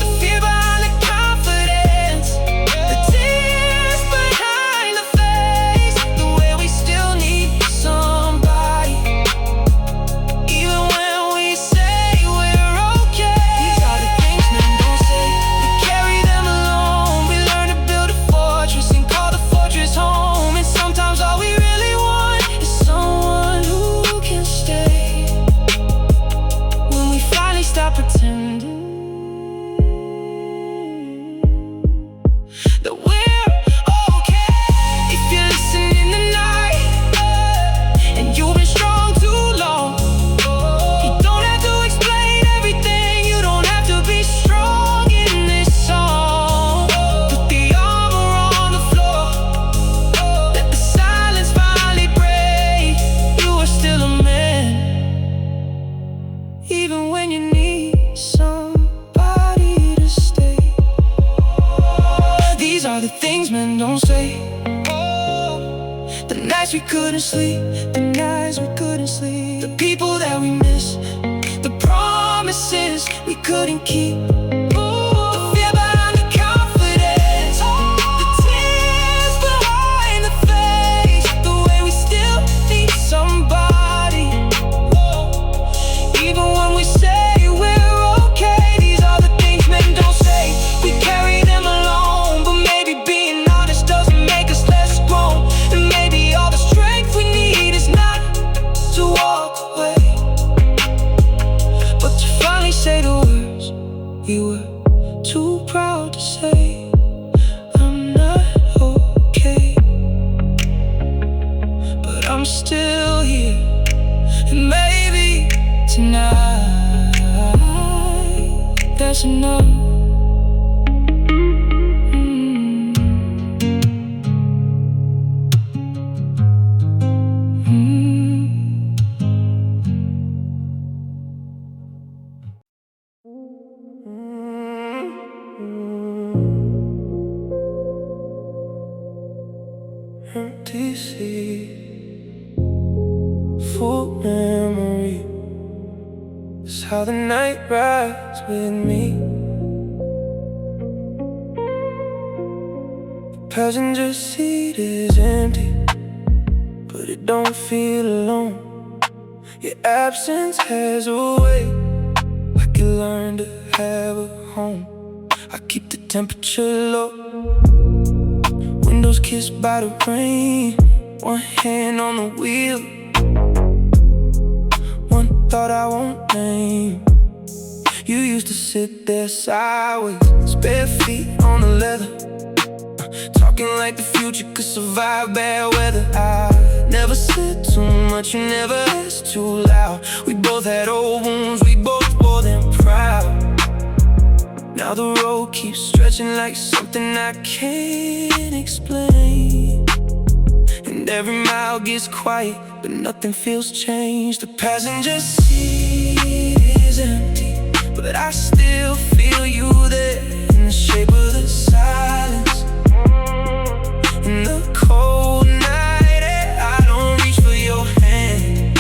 Speaker 1: the fear behind the confidence, the tears behind the face, the way we still need somebody, even when we say we're okay. These are the things men don't say. We carry them alone. We learn to build a fortress and call the fortress home. And sometimes all we really want is someone who can stay. When we finally stop pretending that we're okay. If you're listening tonight, and you've been strong too long, you don't have to explain everything. You don't have to be strong in this song. Put the armor on the floor, let the silence finally break. You are still a man, even when you need somebody to stay. These are the things men don't say. The nights we couldn't sleep, the nights we couldn't sleep, the people that we missed, the promises we couldn't keep, the fear behind the confidence, the tears behind the face, the way we still need somebody, even when we say we're okay. These are the things men don't say. We carry them alone, but maybe being honest doesn't make us less grown. And maybe all the strength we need is not to walk away, but to finally say the words we were too proud to say. I'm not okay, but I'm still here. And maybe tonight that's enough. Empty sea, full memory. It's how the night rides with me. The passenger seat is empty, but it don't feel alone. Your absence has a way, like you learned to have a home. I keep the temperature low, windows kissed by the rain, one hand on the wheel, one thought I won't name. You used to sit there sideways, bare feet on the leather, talk talking like the future could survive bad weather. I never said too much, you never asked too loud. We both had old wounds, we both wore them proud. Now the road keeps stretching like something I can't explain. And every mile gets quiet, but nothing feels changed. The passenger seat is empty, but I still feel you there, in the shape of the silence. In the cold night air, I don't reach for your hand,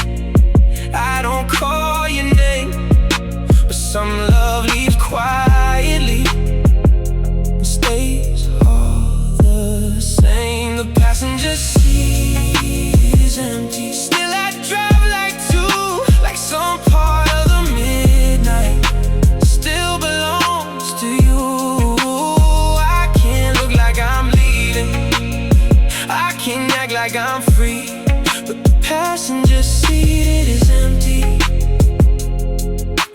Speaker 1: I don't call your name, but some love leaves quietly and stays all the same. The passenger seat is empty, still I drive like two, like some part of the midnight still belongs to you. I can't look like I'm leaving, I can't act like I'm free, but the passenger seat, it is empty,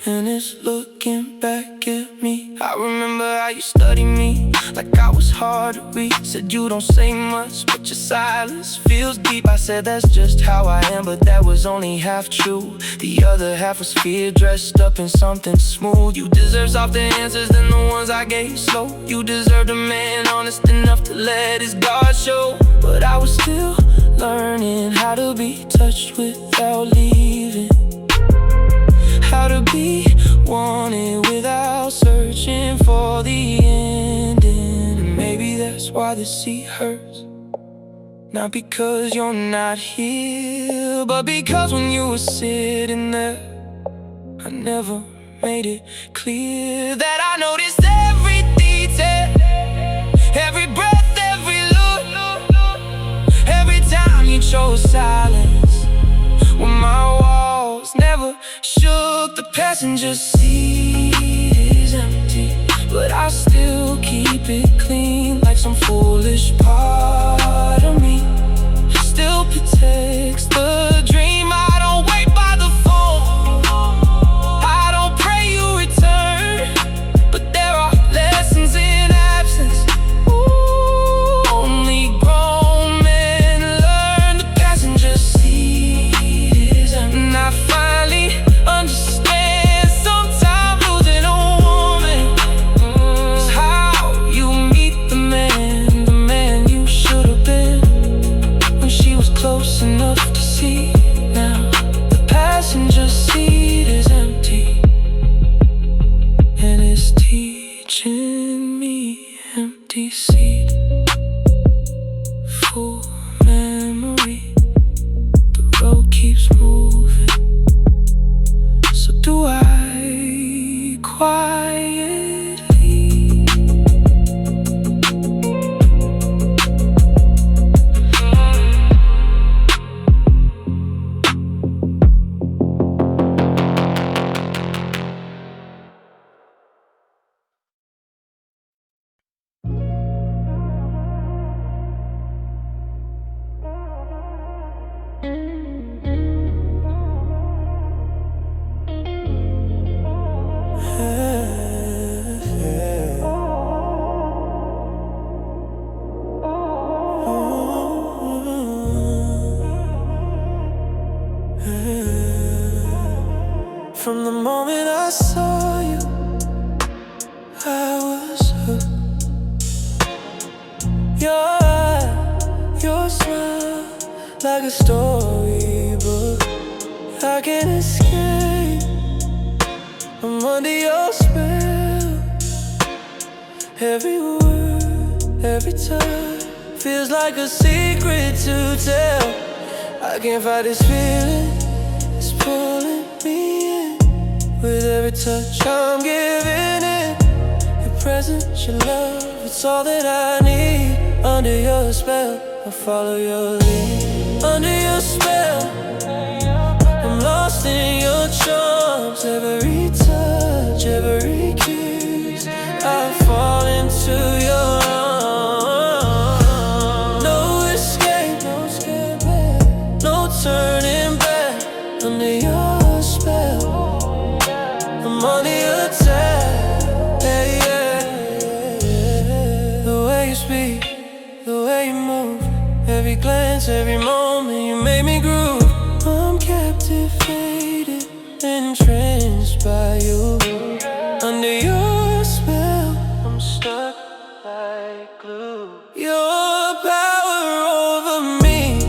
Speaker 1: and it's looking back at me. I remember how you studied me like I was hard to read. Said you don't say much, but your silence feels deep. I said that's just how I am, but that was only half true. The other half was fear dressed up in something smooth. You deserve softer answers than the ones I gave slow. You deserved a man honest enough to let his guard show. But I was still learning how to be touched without leaving, how to be wanted without searching for the ending. And maybe that's why the sea hurts, not because you're not here, but because when you were sitting there, I never made it clear that I noticed every detail, every breath, every look, every time you chose silence when my walls never shook. The passenger seat is empty, but I still keep it clean, like some foolish part of me still protects the dream. I don't wait by the phone, I don't pray you return, but there are lessons in absence. Ooh, only grown men learn. The passenger seat is empty, and I finally understand. Sometimes losing a woman is how you meet the man you should have been, when she was close enough to see. Now the passenger seat is empty, and it's teaching me. Empty seat, full memory, the road keeps moving. So do I quietly. From the moment I saw you, I was hooked. Your eye, your smile, like a storybook. I can't escape, I'm under your spell. Every word, every touch feels like a secret to tell. I can't fight this feeling, it's pulling me in. With every touch I'm giving in. Your presence, your love, it's all that I need. Under your spell, I'll follow your lead. Under your spell, I'm lost in your charms. Every touch, every kiss, I fall into your arms. No escape, no turning back. Under your spell, I'm on the attack. Yeah, yeah. The way you speak, the Every glance, every moment, you made me groove. I'm captivated, entranced by you. Under your spell, I'm stuck like glue. Your power over me,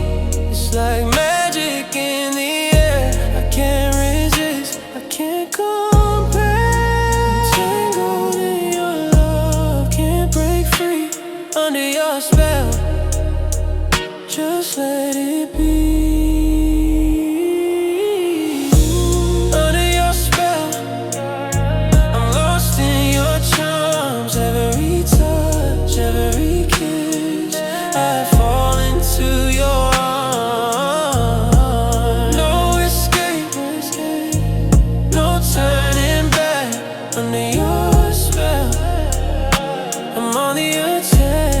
Speaker 1: it's like magic in the air. I can't resist, I can't compare. Tangled in your love, can't break free. Under your spell, just let it be. Under your spell, I'm lost in your charms. Every touch, every kiss, I fall into your arms. No escape, no turning back. Under your spell, I'm on the attack.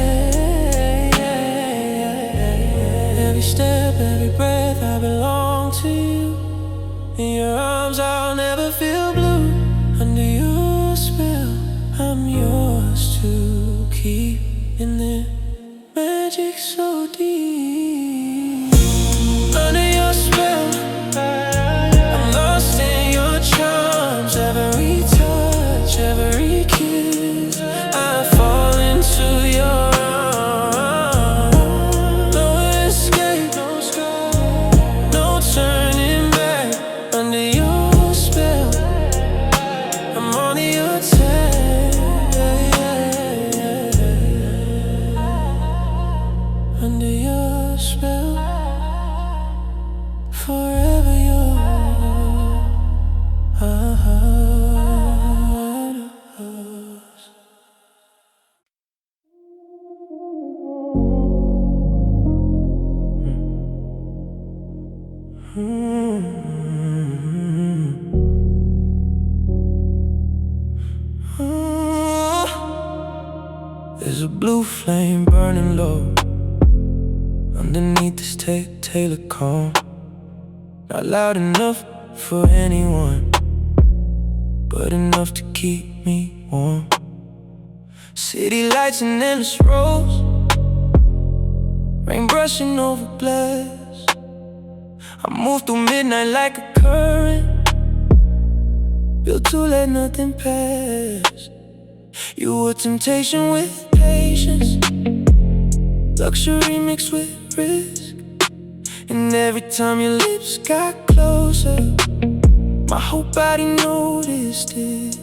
Speaker 1: Every step, every breath, I belong to you. In your arms, I'll never feel blue. Under your spell, I'm yours to keep. In the magic so deep. Under your spell, I'm lost in your charms. Every touch, every kiss, I fall into your arms. No escape, no turning back. Under your spell, I'm on the attack. Under your spell, forever yours. There's a blue flame burning low underneath this Taylor calm. Not loud enough for anyone, but enough to keep me warm. City lights and endless roads, rain brushing over glass. I move through midnight like a current, built to let nothing pass. You were temptation with patience, luxury mixed with risk. And every time your lips got closer, my whole body noticed it.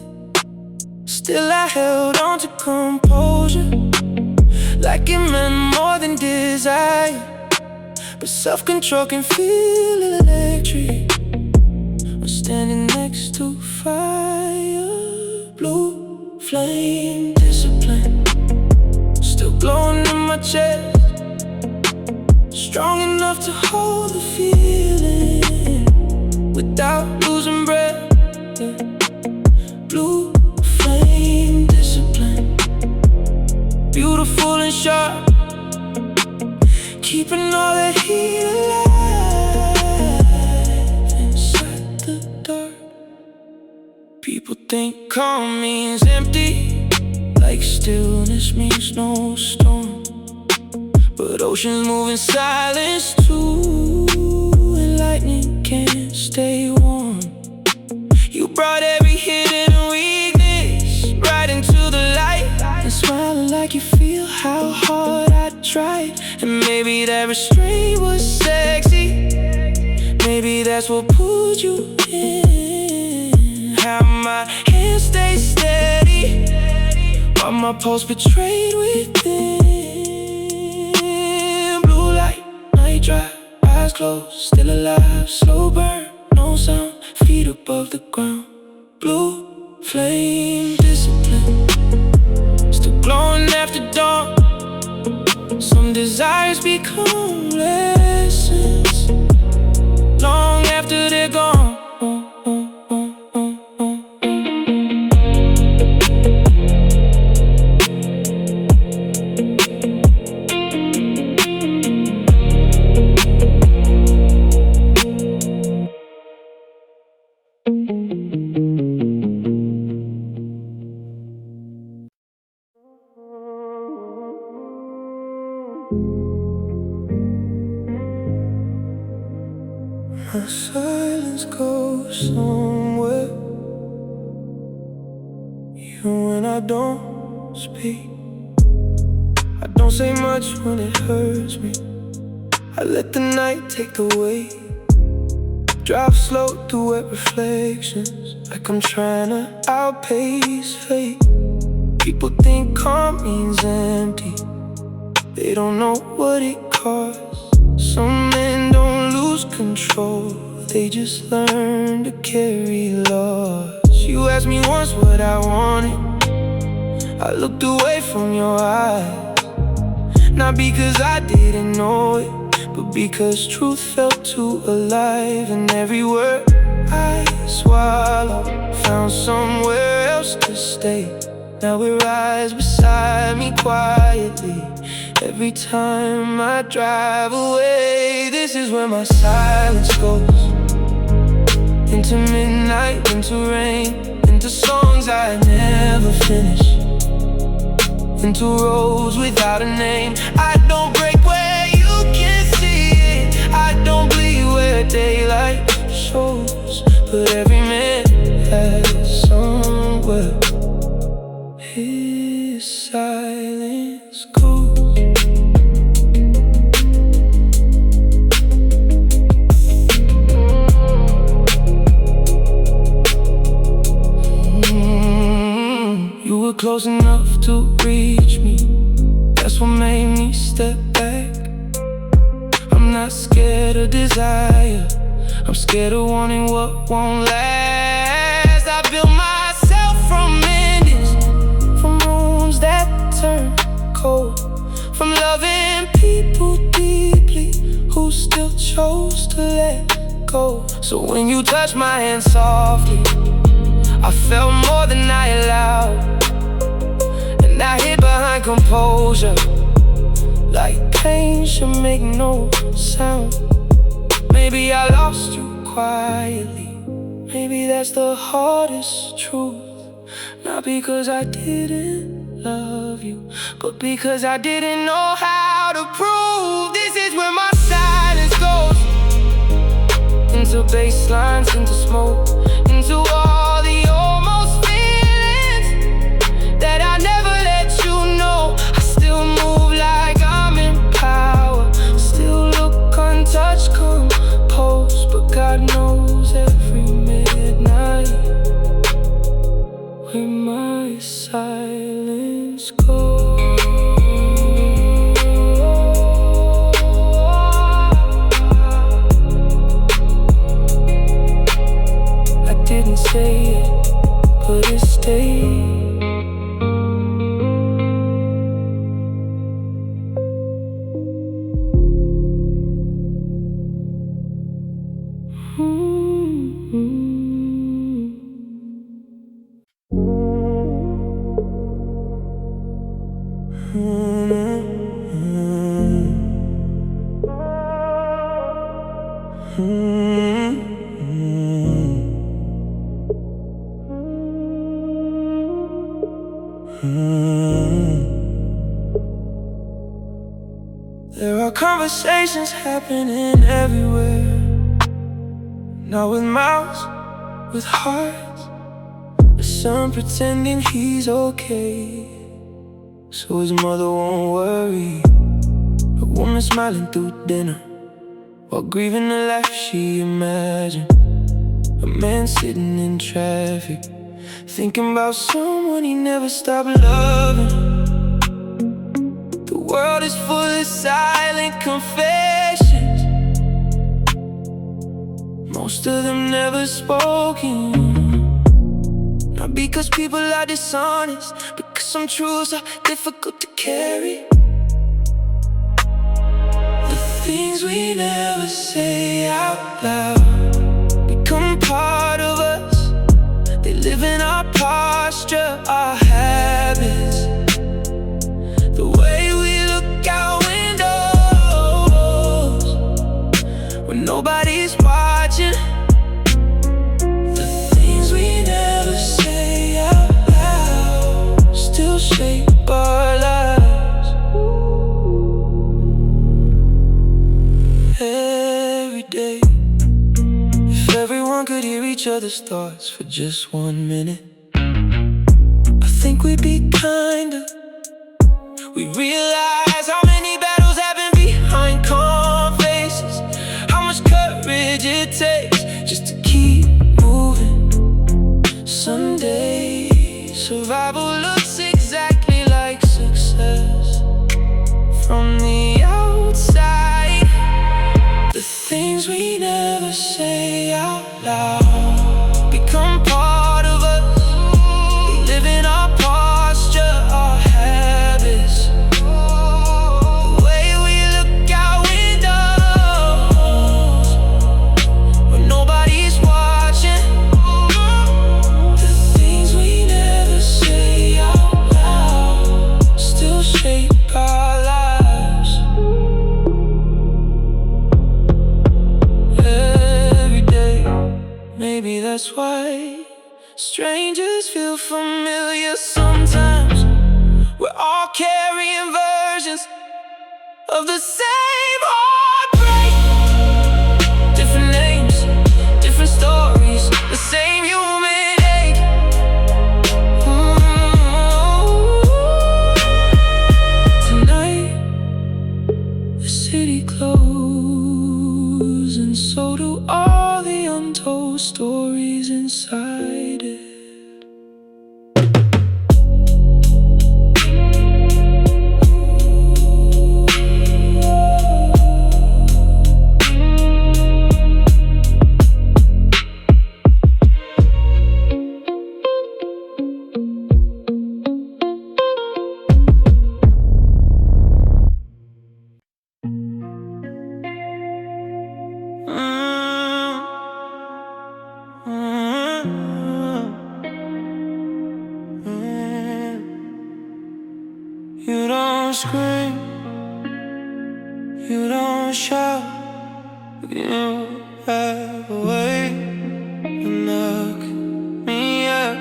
Speaker 1: Still I held on to composure, like it meant more than desire. But self-control can feel electric when standing next to fire. Blue flame discipline, still glowing in my chest, strong enough to hold the feeling without losing breath. Blue flame discipline, beautiful and sharp, keeping all that heat alive inside the dark. People think calm means empty, like stillness means no storm. But oceans move in silence too, and lightning can't stay warm. You brought every hidden weakness right into the light, and smiling like you feel how hard I tried. And maybe that restraint was sexy, maybe that's what pulled you in. How my hands stay steady while my pulse betrayed within. Blue light, night drive, eyes closed, still alive, slow burn, no sound, feet above the ground. Blue flame discipline, still glowing after dawn. Some desires become lessons long after they're gone. My silence goes somewhere, even when I don't speak. I don't say much when it hurts me. I let the night take the weight. Drive slow through wet reflections, like I'm trying to outpace fate. People think calm means empty, they don't know what it costs. Some men don't lose control, they just learn to carry loss. You asked me once what I wanted, I looked away from your eyes. Not because I didn't know it, but because truth felt too alive. And every word I swallowed found somewhere else to stay. Now it rises beside me quietly every time I drive away. This is where my silence goes, into midnight, into rain, into songs I never finish, into roads without a name. I don't break where you can see it, I don't bleed where daylight shows. But every man has somewhere his silence goes. You were close enough to reach me, that's what made me step back. I'm not scared of desire, I'm scared of wanting what won't last. I built myself from endings, from rooms that turn cold, from loving people deeply who still chose to let go. So when you touched my hand softly, I felt more than I allowed, and I hid behind composure, like pain should make no sound. Maybe I lost you quietly, maybe that's the hardest truth. Not because I didn't love you, but because I didn't know how to prove. This is where my silence goes, into bass lines, into smoke, into all the almost feelings that I never let you know. I still move like I'm in power, still look untouched, composed, but God knows every midnight where my silence goes. Didn't say it, but it stayed. There are conversations happening everywhere, not with mouths, with hearts. A son pretending he's okay, so his mother won't worry. A woman smiling through dinner while grieving the life she imagined. A man sitting in traffic thinking about someone he never stopped loving. The world is full of silent confessions, most of them never spoken. Not because people are dishonest, because some truths are difficult to carry. The things we never say out loud become part of us. They live in our posture, our habits, the way we look out windows when nobody's watching. The things we never say out loud still shape our lives. Every day each other's thoughts for just 1 minute. I think we'd be kinder. We realize how many battles happen behind calm faces, how much courage it takes just to keep moving. Someday, survival looks exactly like success from the outside. The things we never say out loud become part of us. We live in our posture, our habits, the way we look out windows when nobody's watching. The things we never say out loud still shape our lives. Every day, maybe that's why strangers feel familiar sometimes. We're all carrying versions of the same heartbreak. Different names, different stories, the same human ache. Tonight, the city closes, and so do all the untold stories inside it. You don't scream, you don't shout, you have a way to knock me out.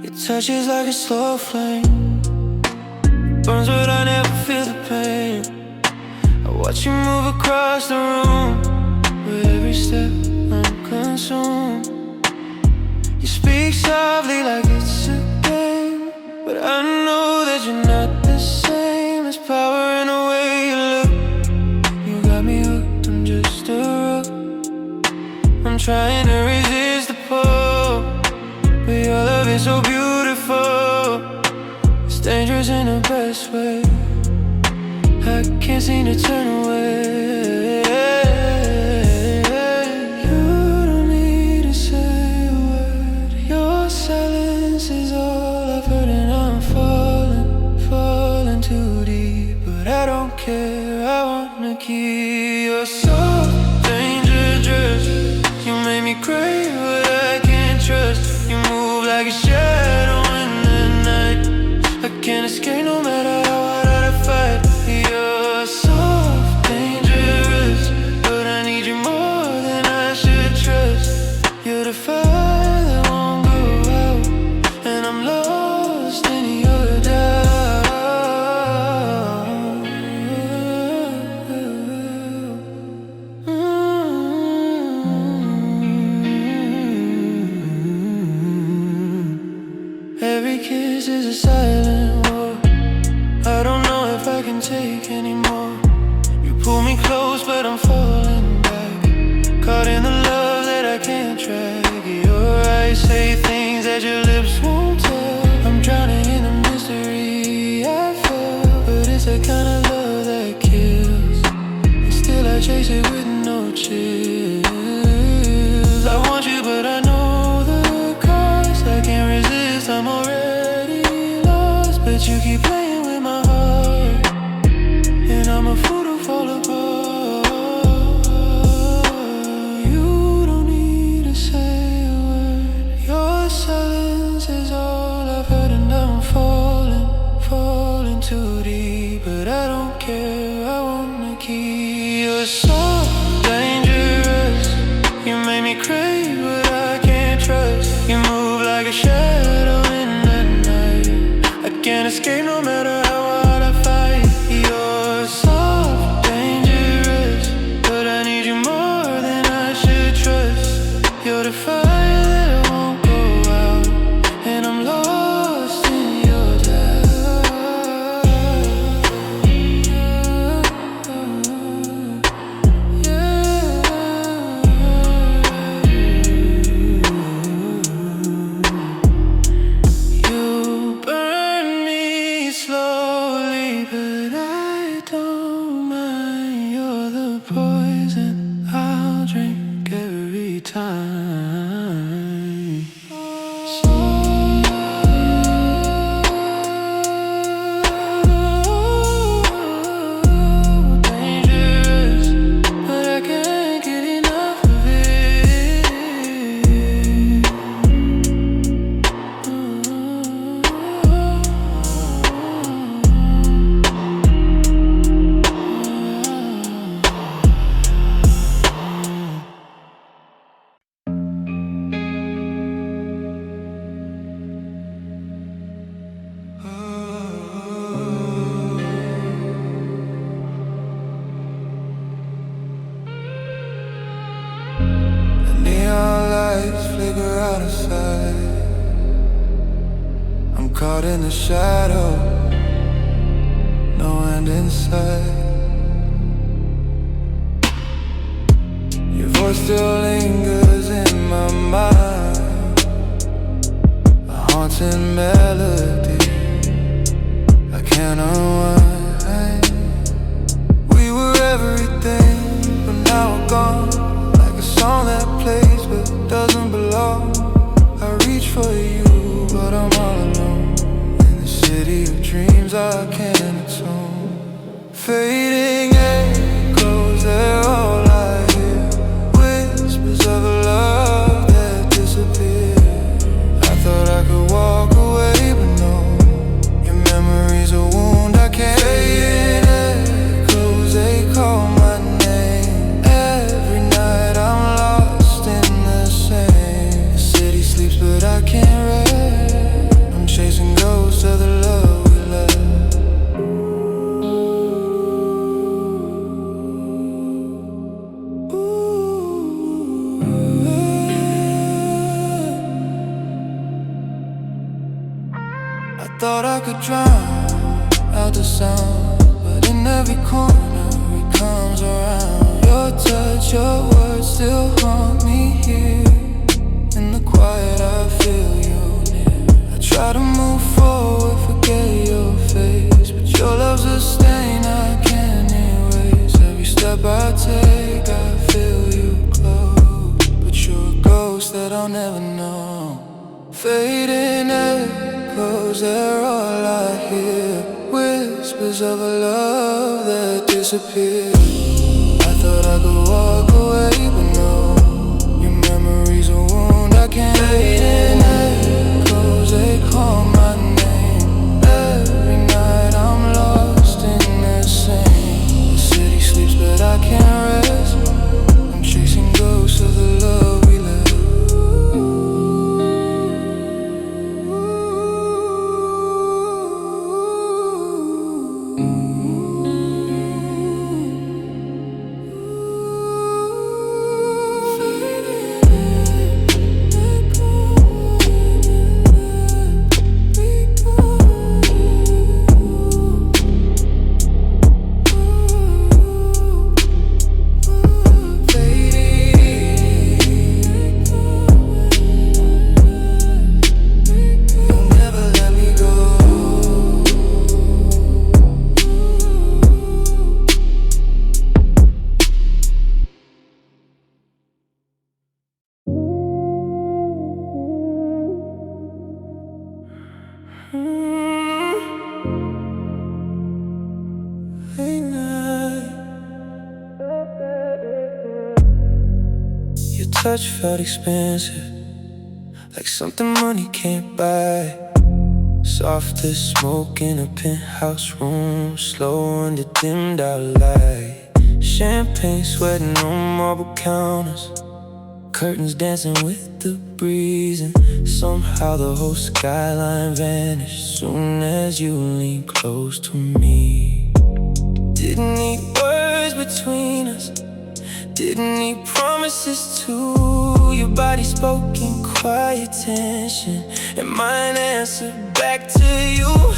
Speaker 1: Your touch is like a slow flame, burns but I never feel the pain. I watch you move across the room, with every step I'm consumed. You speak softly like it's a game, but I know that you're not the same. There's power in the way you look. You got me hooked, I'm just a rook. I'm trying to resist the pull, but your love is so beautiful. It's dangerous in the best way. I can't seem to turn away. You don't need to say a word. Your silence is all I've heard, and I'm falling too deep. But I don't care, I wanna keep your soul. Dangerous, you make me crave what I can't trust. You move like a shadow in the night. I can't escape no matter how hard I fight. You're soft, dangerous, but I need you more than I should trust. You're the fire that won't go out, and I'm lost in your doubt. Every kiss is a silent war. I don't know if I can take anymore. You pull me close, but I'm falling back, caught in the love that I can't track. Your eyes say things that your lips won't tell. I'm drowning in a mystery I felt, but it's the kind of love that kills, and still I chase it with no chills. I want you, but I know the cost. I can't resist, I'm already lost, but you keep playing with my heart, and I'm a fool to fall apart. You don't need to say a word. Your silence is all I've heard, and I'm falling too deep. But I don't care, I wanna keep your soul. Dangerous, you make me crave what I can't trust. You move like a shadow in the night. I can't escape no matter how hard I fight. You're soft, dangerous, but I need you more than I should trust. You're the fire slowly, but I don't mind. You're the poison I'll drink every time. Neon lights flicker out of sight. I'm caught in the shadow, no end in sight. Your voice still lingers in my mind, a haunting melody I can't unwind. We were everything, but now we're gone. Song that plays but doesn't belong. I reach for you, but I'm all alone in the city of dreams I can't atone. Fading echoes, they're all I hear. Whispers of a love that disappeared. I thought I could walk away, but no. Your memory's a wound I can't. Fading echoes, they call my name. Every night I'm but I can't rest. I'm chasing ghosts of the love we left. I thought I could drown out the sound, but in every corner it comes around. Your touch, your words still haunt me here. In the quiet I feel you near. I try to move forward, forget your face, but your love's a stain I can't erase. Every step I take I feel you close, but you're a ghost that I'll never know. Fading echoes, they're all I hear. Whispers of a love that disappeared. I thought I could walk away, but no. Your memory's a wound I can't. Fading echoes, they call my name. Every night I'm lost in the same. The city sleeps but I can't rest. I'm chasing ghosts of the love we left. Your touch felt expensive, like something money can't buy. Soft as smoke in a penthouse room, slow under dimmed out light. Champagne sweating on marble counters, curtains dancing with the breeze, and somehow the whole skyline vanished soon as you leaned close to me. Didn't need words between us, didn't need promises too. Your body spoke in quiet tension, and mine answered back to you.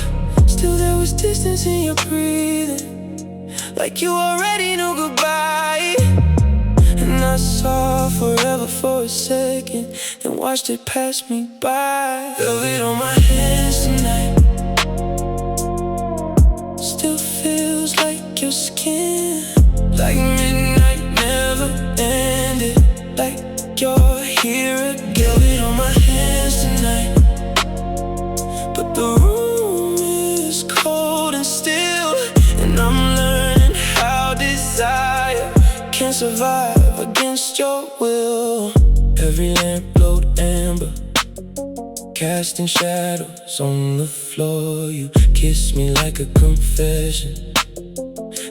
Speaker 1: Still there was distance in your breathing, like you already knew goodbye. And I saw forever for a second, then watched it pass me by. Velvet on my hands tonight, still feels like your skin. Like midnight never ended. Like you're here again. Get on my hands tonight, but the room is cold and still. And I'm learning how desire can't survive against your will. Every lamp glowed amber, casting shadows on the floor. You kissed me like a confession,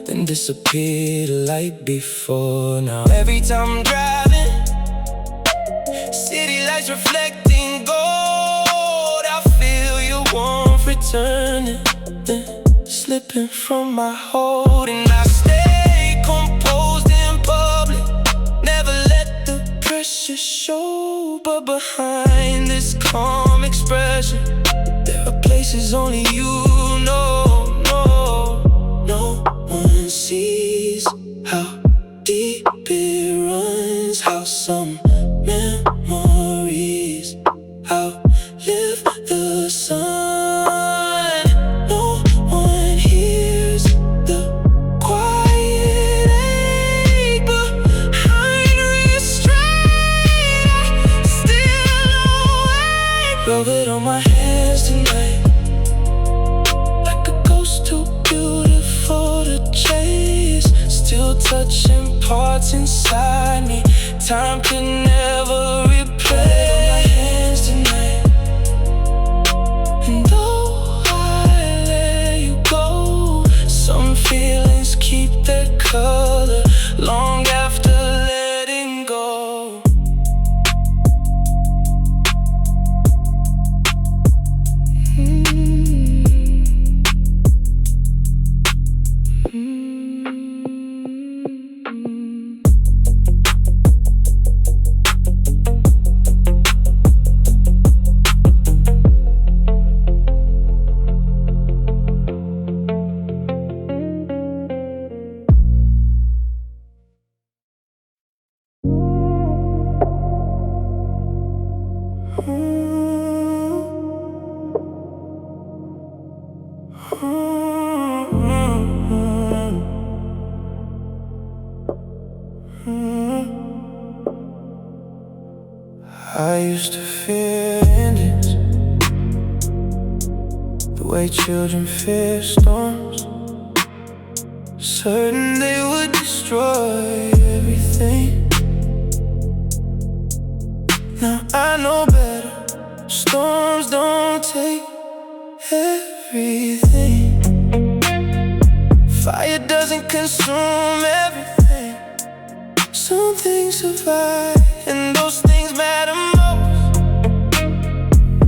Speaker 1: then disappeared like before. Now every time I'm driving, city lights reflecting gold, I feel your warmth returning, then slipping from my hold. And I stay composed in public, never let the pressure show. But behind this calm expression, there are places only you know. No one sees how deep it runs, how some memories outlive the sun. No one hears the quiet ache behind restraint. I still awake. Rub it on my hands tonight, like a ghost too beautiful to chase. Still touching parts inside me time could never replace. My hands tonight, and though I let you go, some feelings keep their color long after letting go. I used to fear endings, the way children fear storms, certain they would destroy everything. Now I know better, storms don't take everything. Fire doesn't consume everything. Some things survive, and those things matter most.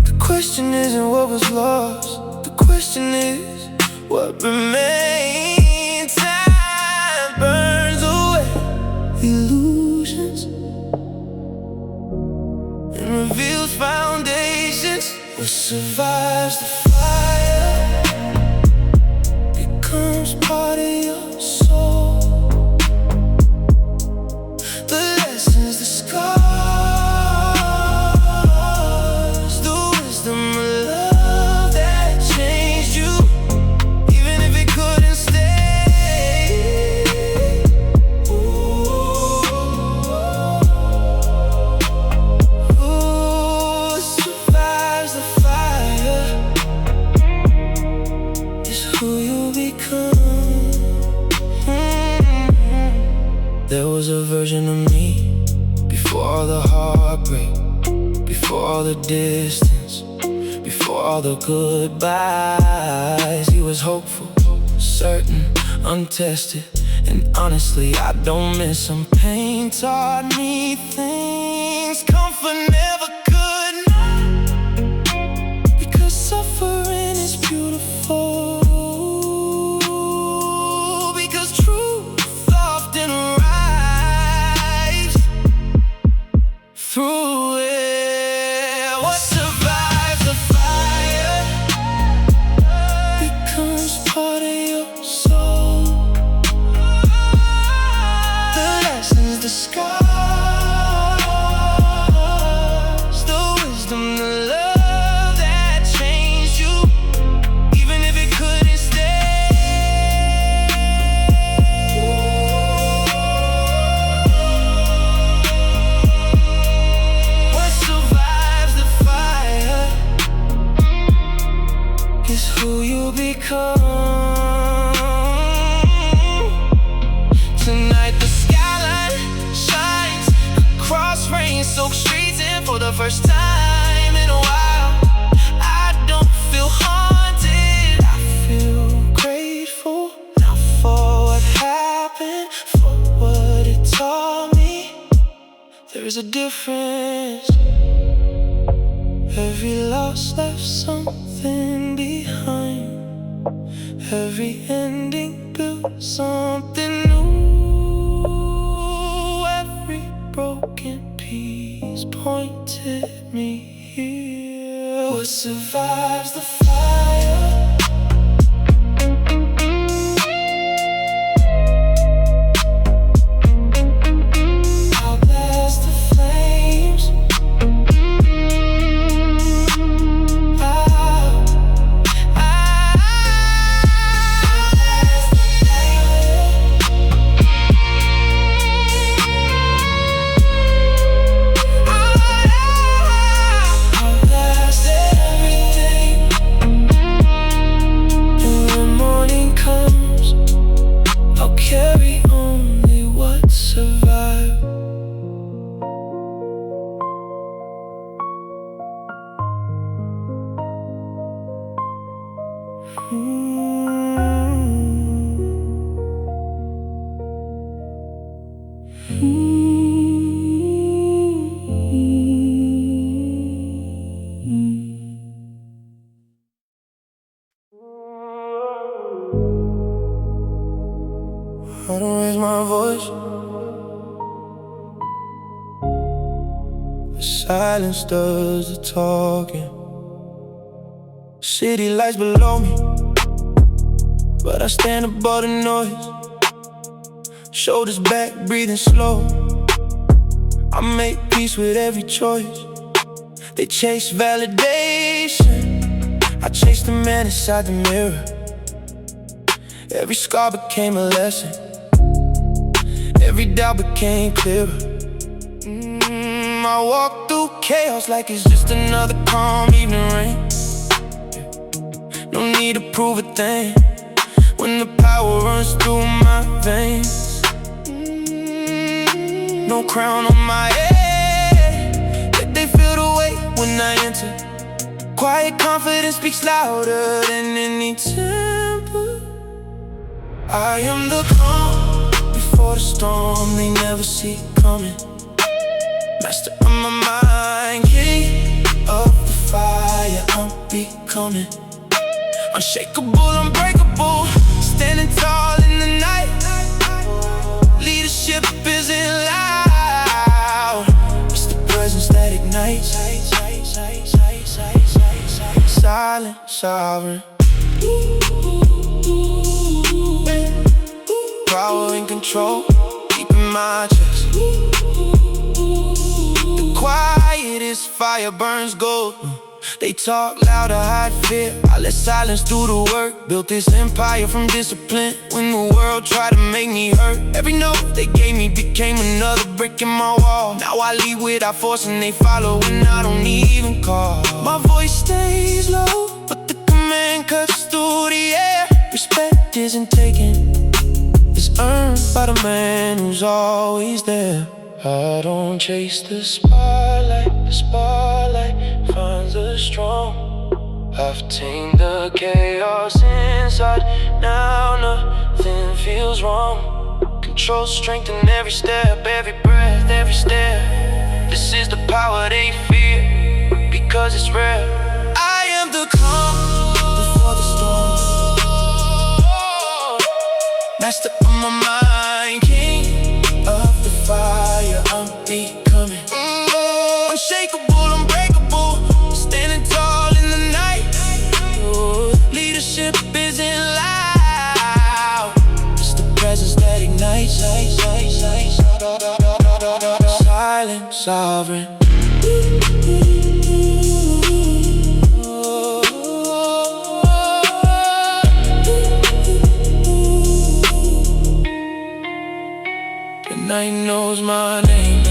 Speaker 1: The question isn't what was lost, the question is what remains. Time burns away illusions and reveals foundations. What survives the fire becomes part of your soul. The lessons, the scars, the wisdom of love that changed you, even if it couldn't stay. Who survives the fire is who you become. There was a version of me before all the heartbreak, before all the distance, before all the goodbyes. He was hopeful, certain, untested, and honestly, I don't miss him. Pain taught me things comfort never could, because suffering is beautiful. Through it, what survives the fire becomes part of your soul. The lessons, the scars, there's a difference. Every loss left something behind. Every ending built something new. Every broken piece pointed me here. What survives the fire? I don't raise my voice. The silence does the talking. City lights below me, but I stand above the noise. Shoulders back, breathing slow. I make peace with every choice. They chase validation, I chase the man inside the mirror. Every scar became a lesson. Every doubt became clearer. I walk through chaos like it's just another calm evening rain. No need to prove a thing when the power runs through my veins. No crown on my head, yet they feel the weight when I enter. Quiet confidence speaks louder than any temper. I am the calm before the storm they never see coming. Master of my mind, king of the fire I'm becoming. Unshakable, unbreakable, standing tall in the night. Leadership isn't loud, it's the presence that ignites. Silent, sovereign, power and control, deep in my chest. The quietest fire burns gold. They talk loud to hide fear, I let silence do the work. Built this empire from discipline when the world tried to make me hurt. Every note they gave me became another brick in my wall. Now I lead without force and they follow when I don't even call. My voice stays low, but the command cuts through the air. Respect isn't taken, it's earned by the man who's always there. I don't chase the spotlight finds the strong. I've tamed the chaos inside, now nothing feels wrong. Control, strength in every step, every breath, every step. This is the power they fear, because it's rare. I am the calm before the storm. Master of my mind, king of the fire I'm becoming. Unshakable, unbreakable, standing tall in the night. Leadership isn't loud, it's the presence that ignites. Silent, sovereign, the night knows my name,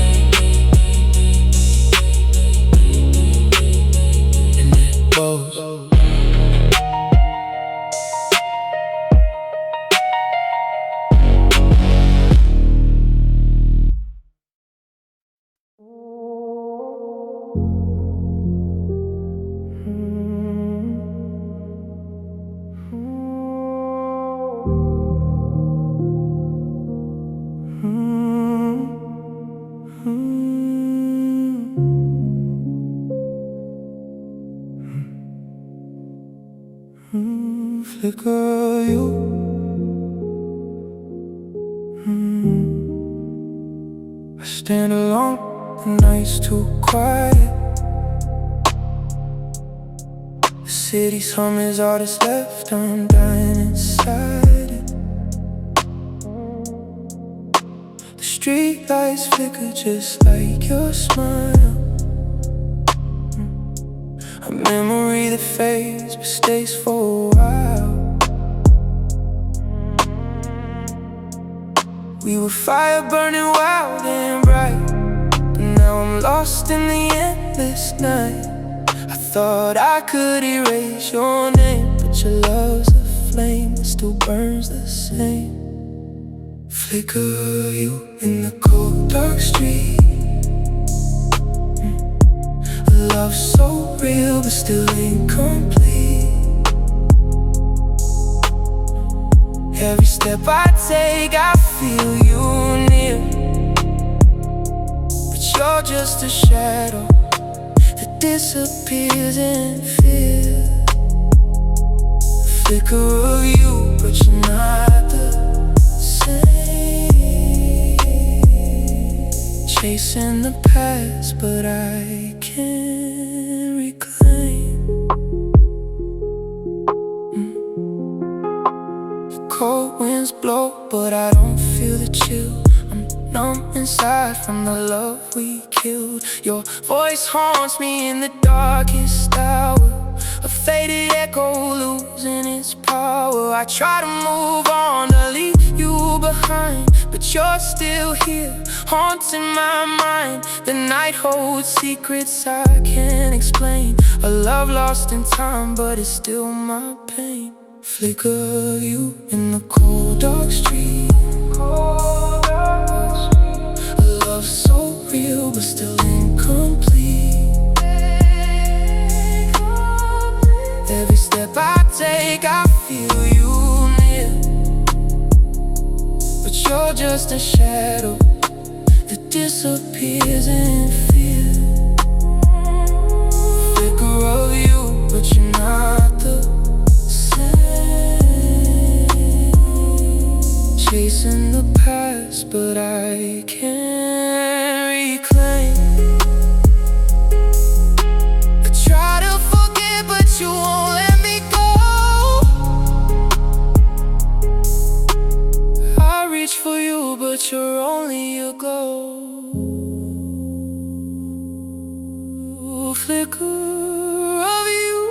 Speaker 1: and it goes. stand alone, the night's too quiet. The city's hum is all that's left, I'm dying inside it. The street lights flicker just like your smile. A memory that fades but stays for a while. We were fire burning wild and bright, but now I'm lost in the endless night. I thought I could erase your name, but your love's a flame that still burns the same. Flicker of you in the cold dark street. A love so real but still incomplete. Every step I take, I feel you near, but you're just a shadow that disappears in fear. Flicker of you, but you're not the same. Chasing the past, but I can't reclaim. Cold winds blow, but I don't feel the chill. I'm numb inside from the love we killed. Your voice haunts me in the darkest hour, a faded echo losing its power. I try to move on, to leave you behind, but you're still here, haunting my mind. The night holds secrets I can't explain. A love lost in time, but it's still my pain. Flicker of you in the cold dark street. A love so real but still incomplete. Every step I take, I feel you near, but you're just a shadow that disappears in fear. Flicker of you, but you're not the chasing the past, but I can't reclaim. I try to forget, but you won't let me go. I reach for you, but you're only a glow. Flicker of you.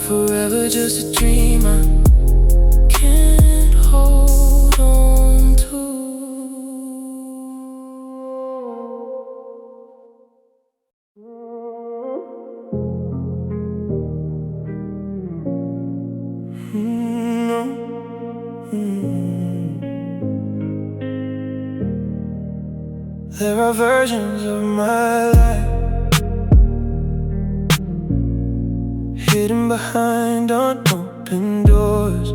Speaker 1: Forever just a dream I can't hold on to. There are versions of my life hidden behind unopened doors.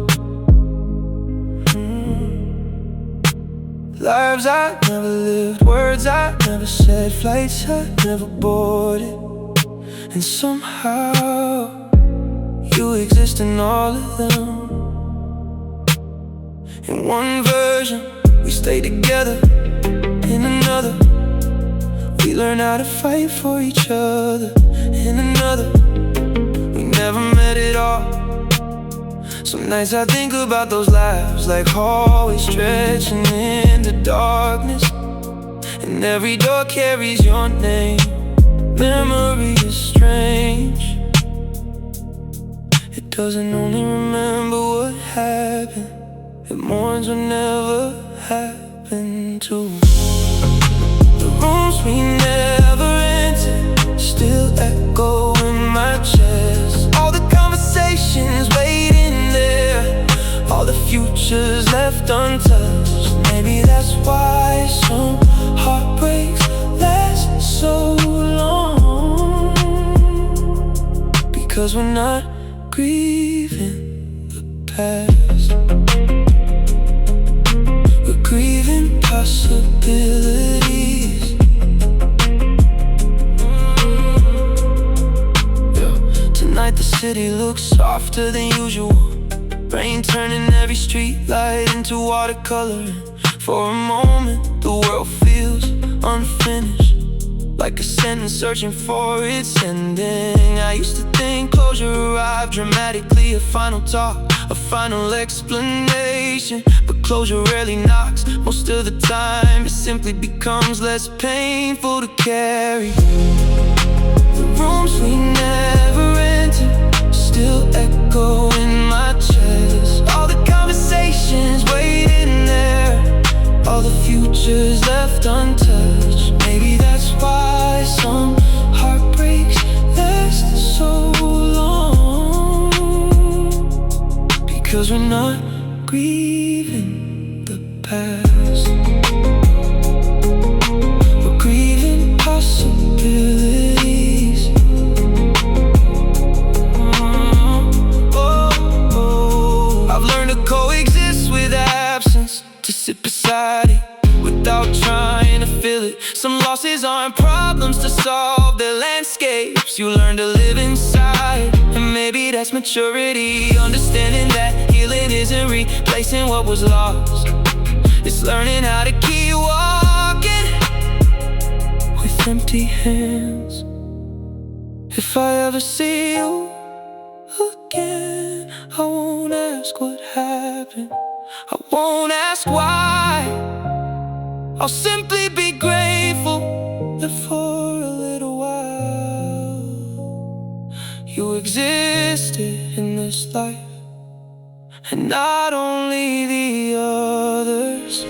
Speaker 1: Lives I never lived, words I never said, flights I never boarded. And somehow you exist in all of them. In one version we stay together, in another we learn how to fight for each other. In another never met at all. Some nights I think about those lives like hallways stretching into darkness, and every door carries your name. Memory is strange, it doesn't only remember what happened, it mourns what never happened to. The rooms we never entered still echo in my chest. All the conversations waiting there, all the futures left untouched. Maybe that's why some heartbreaks last so long, because we're not grieving the past, we're grieving possibilities. Tonight the city looks softer than usual. Rain turning every street light into watercolor. For a moment, the world feels unfinished, like a sentence searching for its ending. I used to think closure arrived dramatically, a final talk, a final explanation. But closure rarely knocks. Most of the time it simply becomes less painful to carry. The rooms we never entered still echo in my chest. All the conversations waiting there, all the futures left untouched. Maybe that's why some heartbreaks last so long, because we're not grieving the past, we're grieving possibilities. I've learned to coexist with absence, to sit beside it without trying to feel it. Some losses aren't problems to solve, they're landscapes you learn to live inside. And maybe that's maturity, understanding that healing isn't replacing what was lost. It's learning how to keep walking with empty hands. If I ever see you again, I won't ask what happened, I won't ask why. I'll simply be grateful that for a little while you existed in this life, and not only the others.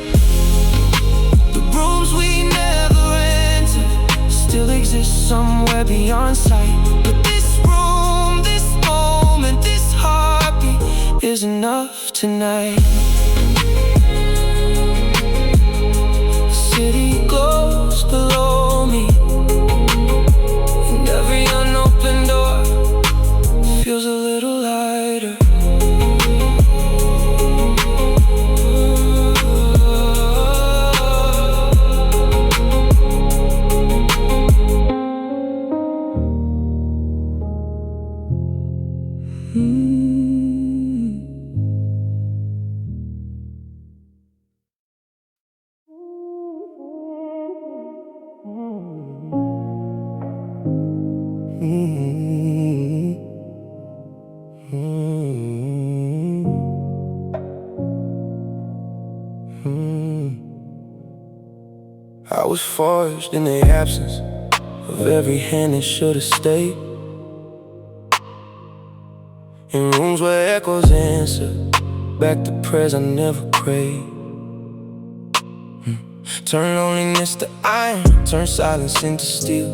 Speaker 1: The rooms we never entered still exist somewhere beyond sight. But this room, this moment, this heartbeat is enough tonight. City glows below me, and every unopened door feels a little lighter. I was forged in the absence of every hand that should have stayed, in rooms where echoes answer back to prayers I never prayed. Turn loneliness to iron, turn silence into steel.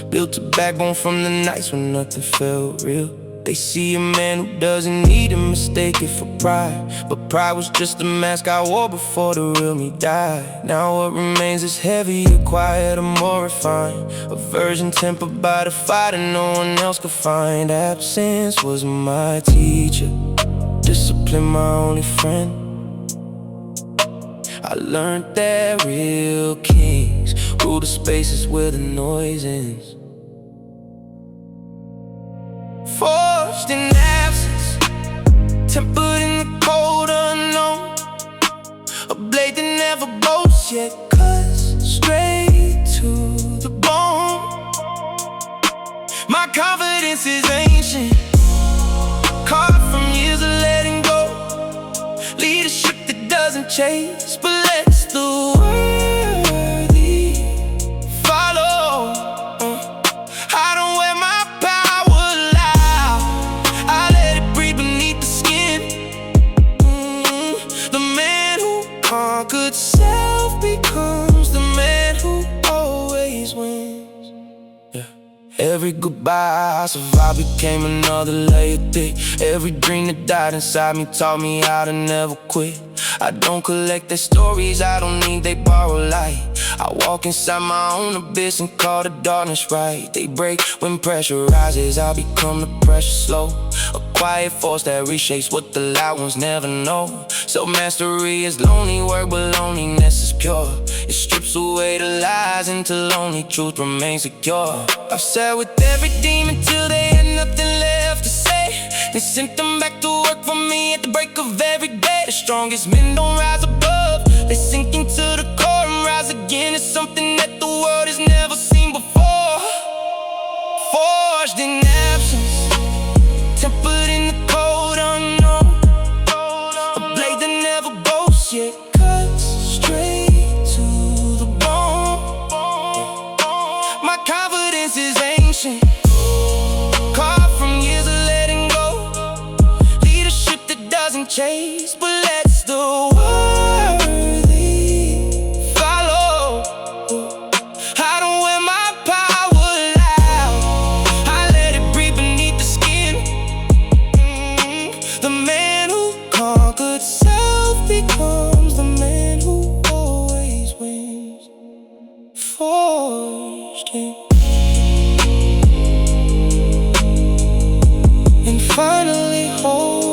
Speaker 1: Built a backbone from the nights when nothing felt real. They see a man who doesn't need to mistake it for pride, but pride was just a mask I wore before the real me died. Now what remains is heavier, quieter, more refined, a version tempered by the fight that no one else could find. Absence was my teacher, discipline my only friend. I learned that real kings rule the spaces where the noise ends. Forged in absence, tempered in the cold unknown, a blade that never boasts yet cuts straight to the bone. My confidence is ancient, carved from years of letting go. Leadership that doesn't chase, but lets the worthy follow. I don't wear my power loud, I let it breathe beneath the skin. The man who conquered self becomes the man who always wins. Every goodbye I survived became another layer thick. Every dream that died inside me taught me how to never quit. I don't collect their stories, I don't need they borrow light. I walk inside my own abyss and call the darkness right. They break when pressure rises, I become the pressure slow. A quiet force that reshapes what the loud ones never know. Self-mastery is lonely work, but loneliness is pure. It strips away the lies until only truth remains secure. I've sat with every demon till they had nothing left to say. They sent them back to work for me at the break of every day. The strongest men don't rise above, they sink into the core and rise again. It's something that the world has never seen before. Forged in absence, tempered in the cold unknown, a blade that never boasts yet cuts straight to the bone. My confidence is ancient, carved from years of letting go. Leadership that doesn't chase, but lets the worthy follow. I don't wear my power loud, I let it breathe beneath the skin. The man who conquered self becomes the man who always wins. Forged in and finally whole.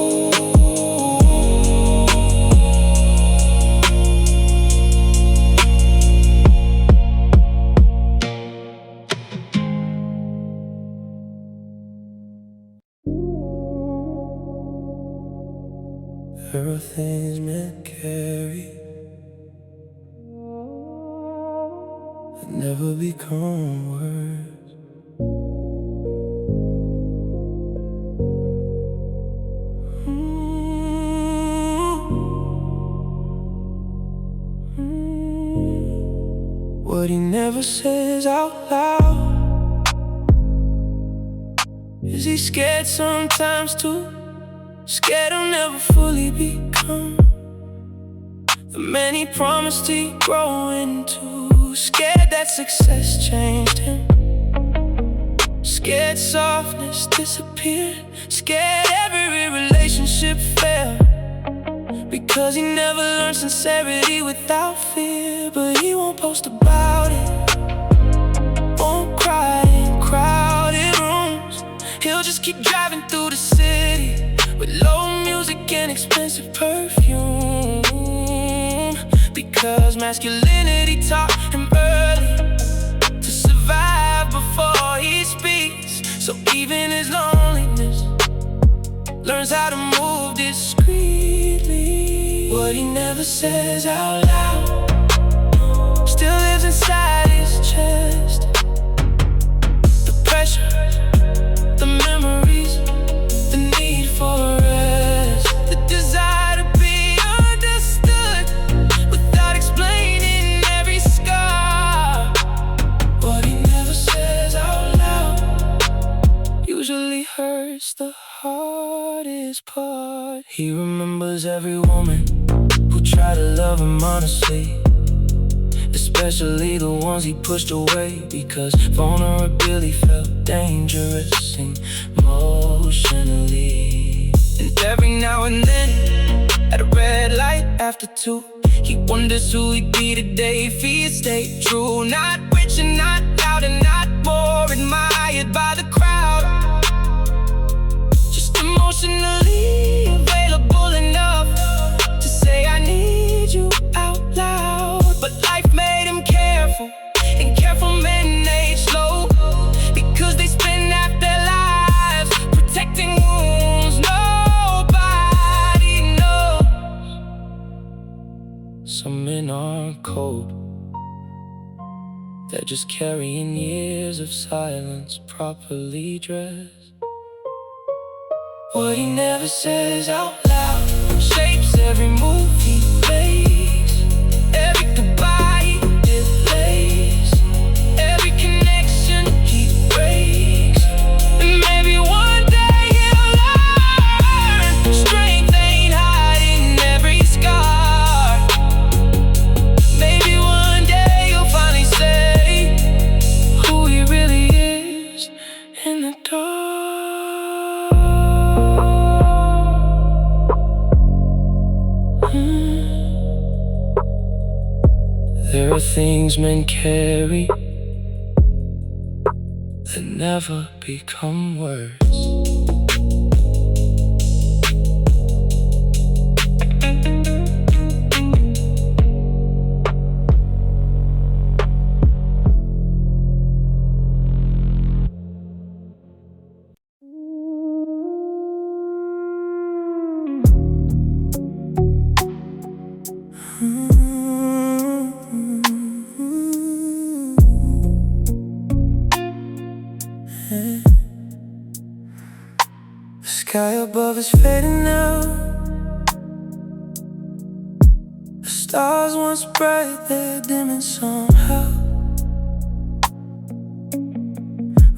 Speaker 1: There are things men carry that never become words. What he never says out loud is he scared sometimes too. Scared he'll never fully become the man he promised he'd grow into. Scared that success changed him, scared softness disappeared, scared every relationship failed, because he never learned sincerity without fear. But he won't post about it, won't cry in crowded rooms. He'll just keep driving through the city with low music and expensive perfume, because masculinity taught him early to survive before he speaks. So even his loneliness learns how to move discreetly. What he never says out loud still lives inside his chest. The pressure, the memories, the need for rest, the desire to be understood without explaining every scar. What he never says out loud usually hurts the hardest part. He remembers every woman who tried to love him honestly, especially the ones he pushed away because vulnerability felt dangerous emotionally. And every now and then, at a red light after 2, he wonders who he'd be today if he had stayed true. Not rich and not loud and not more admired by the crowd, just emotionally available enough to say I need you out loud. But life made him careful, and careful men age slow, because they spend half their lives protecting wounds nobody knows. Some men aren't cold, they're just carrying years of silence properly dressed. What he never says out loud shapes every move he makes, every goodbye he delays, every connection he breaks. And maybe one day he'll learn strength ain't hiding every scar. Maybe one day you'll finally say who he really is in the dark. There are things men carry that never become words. The sky above is fading now. The stars once bright, they're dimming somehow.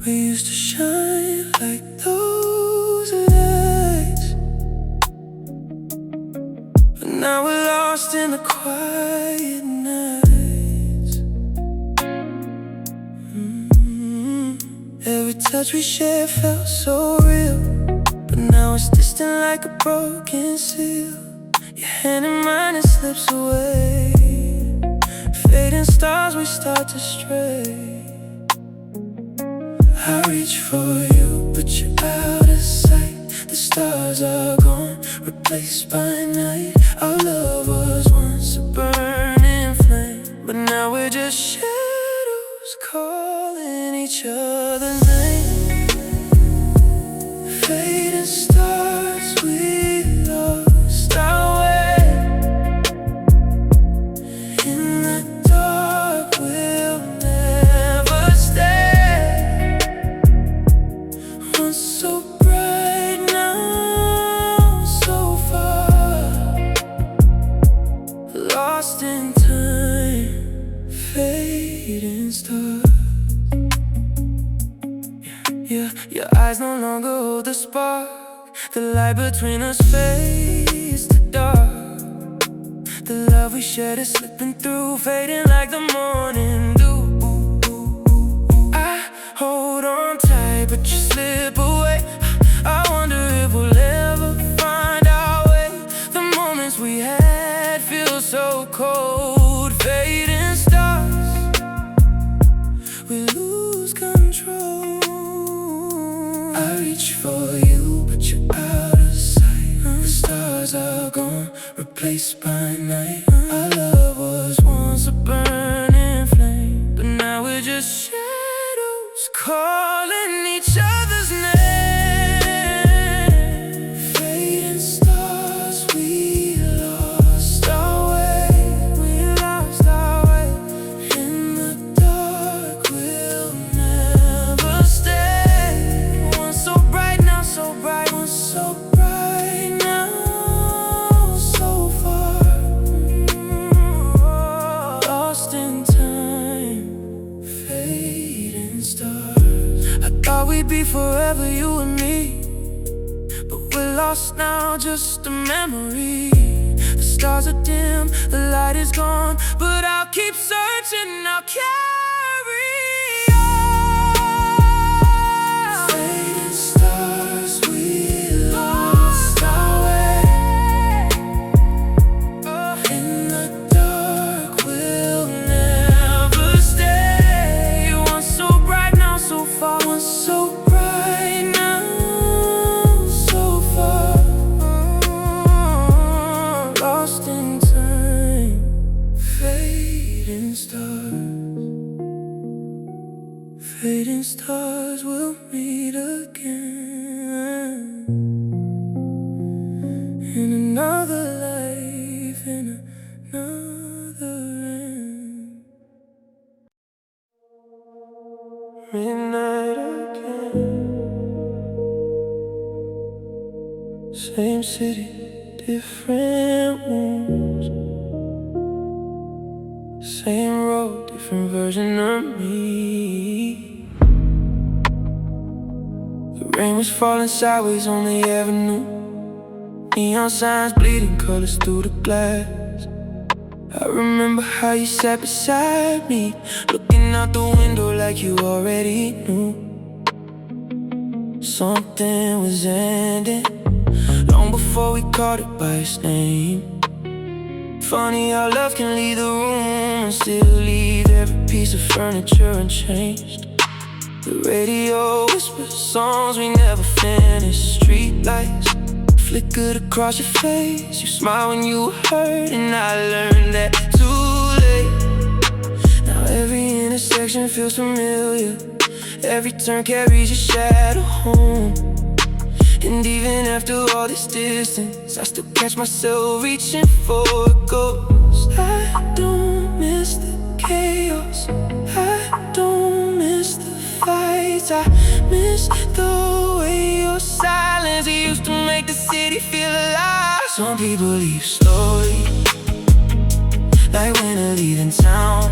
Speaker 1: We used to shine like those lights, but now we're lost in the quiet nights. Every touch we shared felt so real, but now it's distant like a broken seal. Your hand in mine, it slips away. Fading stars, we start to stray. I reach for you, but you're out of sight. The stars are gone, replaced by night. Our love was once a burning flame, but now we're just shadows calling each other name. Fading stars, we lost our way. In the dark, we'll never stay. Once so bright, now so far. Lost in time, fading stars. Yeah, your eyes no longer hold the spark. The light between us fades to dark. The love we shared is slipping through, fading like the morning dew. I hold on tight, but you slip away. I wonder if we'll ever find our way. The moments we had feel so cold. Fading stars, we lose control. I reach for you, but you're out of sight. The stars are gone, replaced by night. Our love was once a burning flame, but now we're just shadows calling each other's name. Fading stars, we lost our way. We lost our way. In the dark, we'll never stay. Once so bright, now so bright. Once so bright, now so far. Lost in time, fading stars. I thought we'd be forever, you and me, but we're lost now, just a memory. The stars are dim, the light is gone, but I'll keep searching, I'll carry on. Fading stars, we lost our way. In the dark, we'll never stay. Once so bright, now so far. Once so bright, now so far. Lost in time, fading stars. Fading stars, we'll meet again in another life, in another end. Midnight again. Same city, different wounds. Same road, different version of me. The rain was falling sideways on the avenue. Neon signs bleeding colors through the glass. I remember how you sat beside me, looking out the window like you already knew something was ending, long before we called it by its name. Funny how love can leave the room and still leave every piece of furniture unchanged. The radio whispers songs we never finished. Street lights flickered across your face. You smile when you were hurt, and I learned that too late. Now every intersection feels familiar. Every turn carries your shadow home. And even after all this distance, I still catch myself reaching for a ghost. I don't miss the chaos, I don't miss the fights, I miss the way your silence make the city feel alive. Some people leave slowly, like when they're leaving town,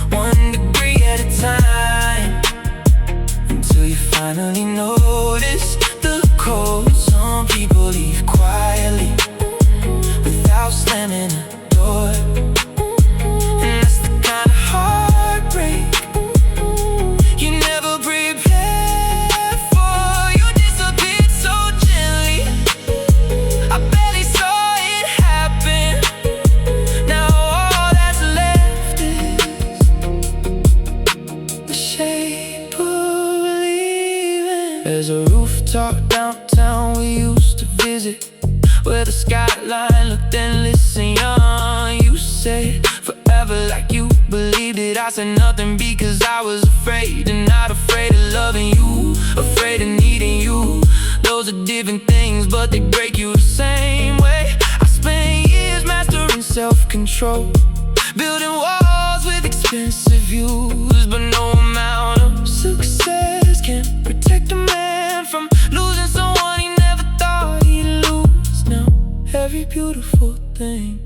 Speaker 1: 1 degree at a time, until you finally notice the cold. Some people leave quietly, without slamming a door, and that's the kind of heartbreak you never prepared for. You disappeared so gently, I barely saw it happen. Now all that's left is the shape of leaving. There's a rooftop downtown we used to visit, where the skyline looked endless and young. You said forever like you believed it. I said nothing because I was afraid, and not afraid of loving you, afraid of needing you. Those are different things, but they break you the same way. I spent years mastering self-control, building walls with expensive views, but no amount of success can protect a man from losing someone he never thought he'd lose. Now every beautiful thing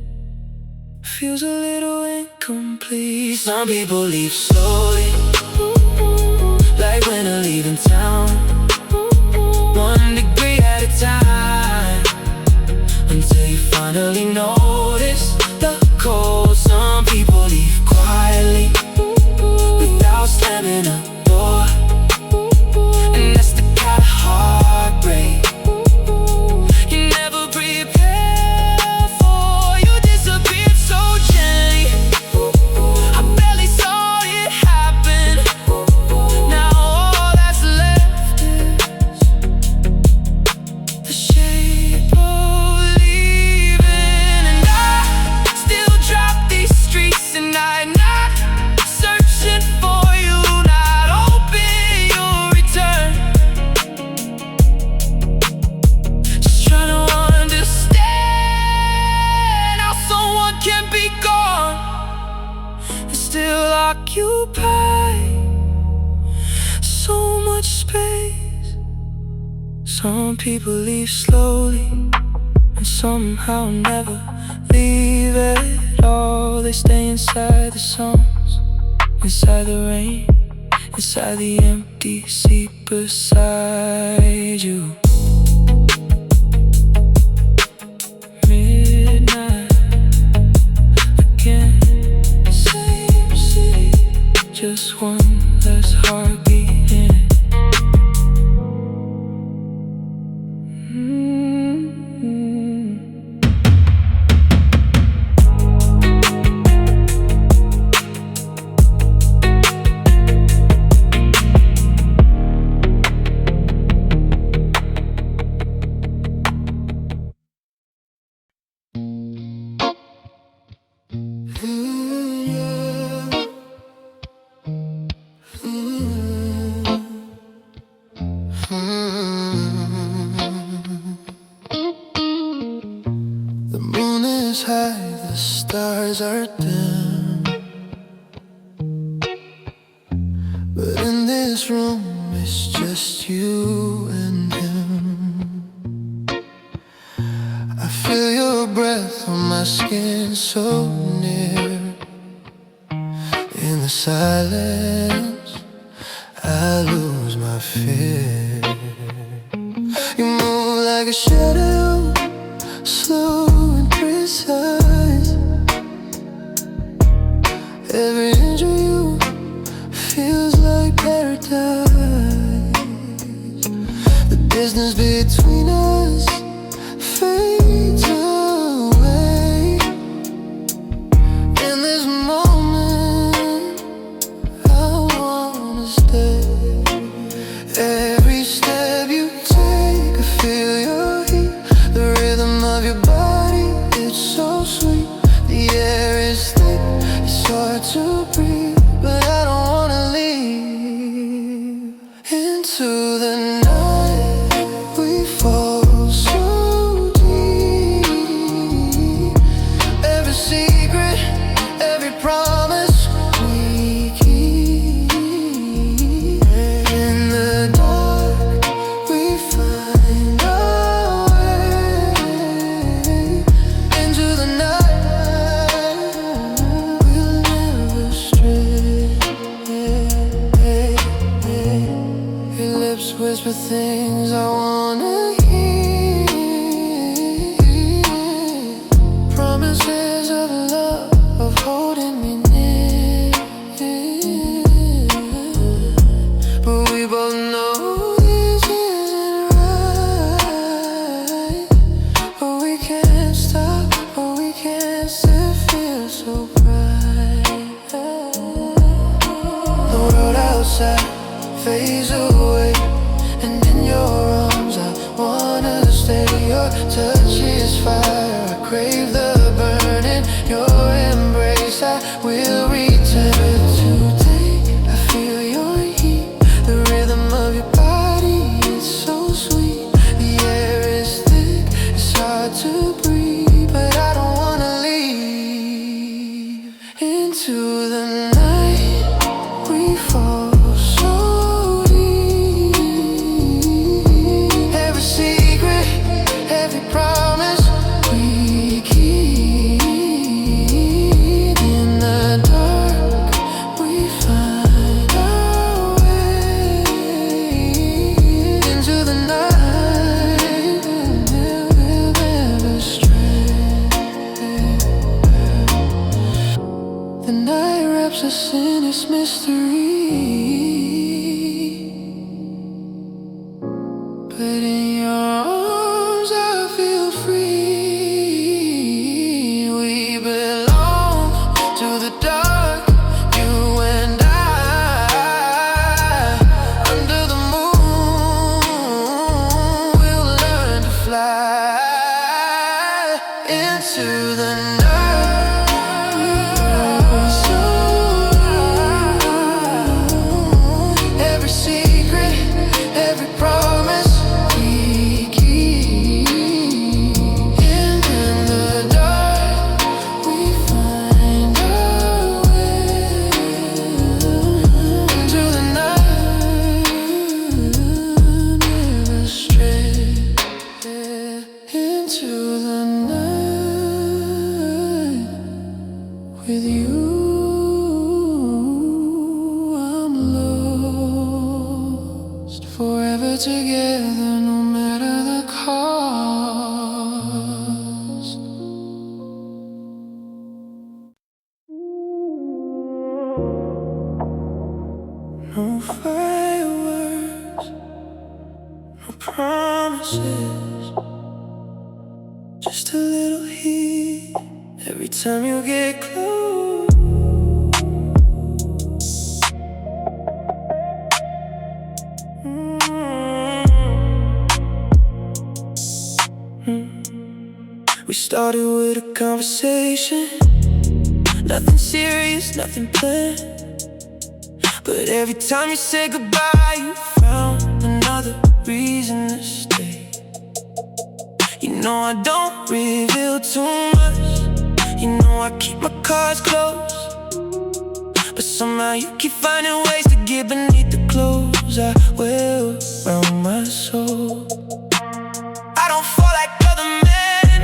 Speaker 1: feels a little incomplete. Some people leave slowly, like when they're leaving town, 1 degree at a time, until you finally notice the cold. Some people leave quietly, without slamming a door, and that's the kind of heartbreak you never prepared for. You disappeared so gently, I barely saw it happen. Now all that's left is the shape of leaving. And I still drop these streets, and I'm not searching for you, not hoping you'll return. Just trying to understand how someone can be gone and still occupy so much space. Some people leave slowly, and somehow never leave at all. They stay inside the songs, inside the rain, inside the empty seat beside you. Midnight again, same city, just one less heartbeat in it. The moon is high, the stars are dim, but in this room it's just you and him. I feel your breath on my skin so near. In the silence, I lose my fear. You move like a shadow, slow and precise. Every inch of you feels like paradise. The distance between us fades away. In this moment, I wanna stay. Every step you take, I feel your heat. The rhythm of your body, it's so sweet. The air is thick, it's hard to breathe, but I don't wanna leave. Into the night, we fall so deep. Every secret, every promise we keep. In the dark, we find our Your touch is fire, I crave the burning. Your embrace, I will return. Today, I feel your heat, the rhythm of your body, it's so sweet. The air is thick, it's hard to breathe, but I don't wanna leave. Into the night, we fall so deep. Every secret, every promise we keep. In the dark, we find our way. Into the night, we'll never stray. The night wraps us in its mystery, but in your arms I feel free. We belong to the dark, you and I. Under the moon, we'll learn to fly. Into the night. Every secret, every promise we keep. And in the dark, we find our way. Into the night, never stray. Into the night, with you I'm lost. Forever together, no matter the cost. No fireworks, no promises, just a little heat every time you get close. We started with a conversation, nothing serious, nothing planned. But every time you said goodbye, you found another reason to stay. You know I don't reveal too much, you know I keep my cards close, but somehow you keep finding ways to get beneath the clothes I wear around my soul. I don't fall like other men,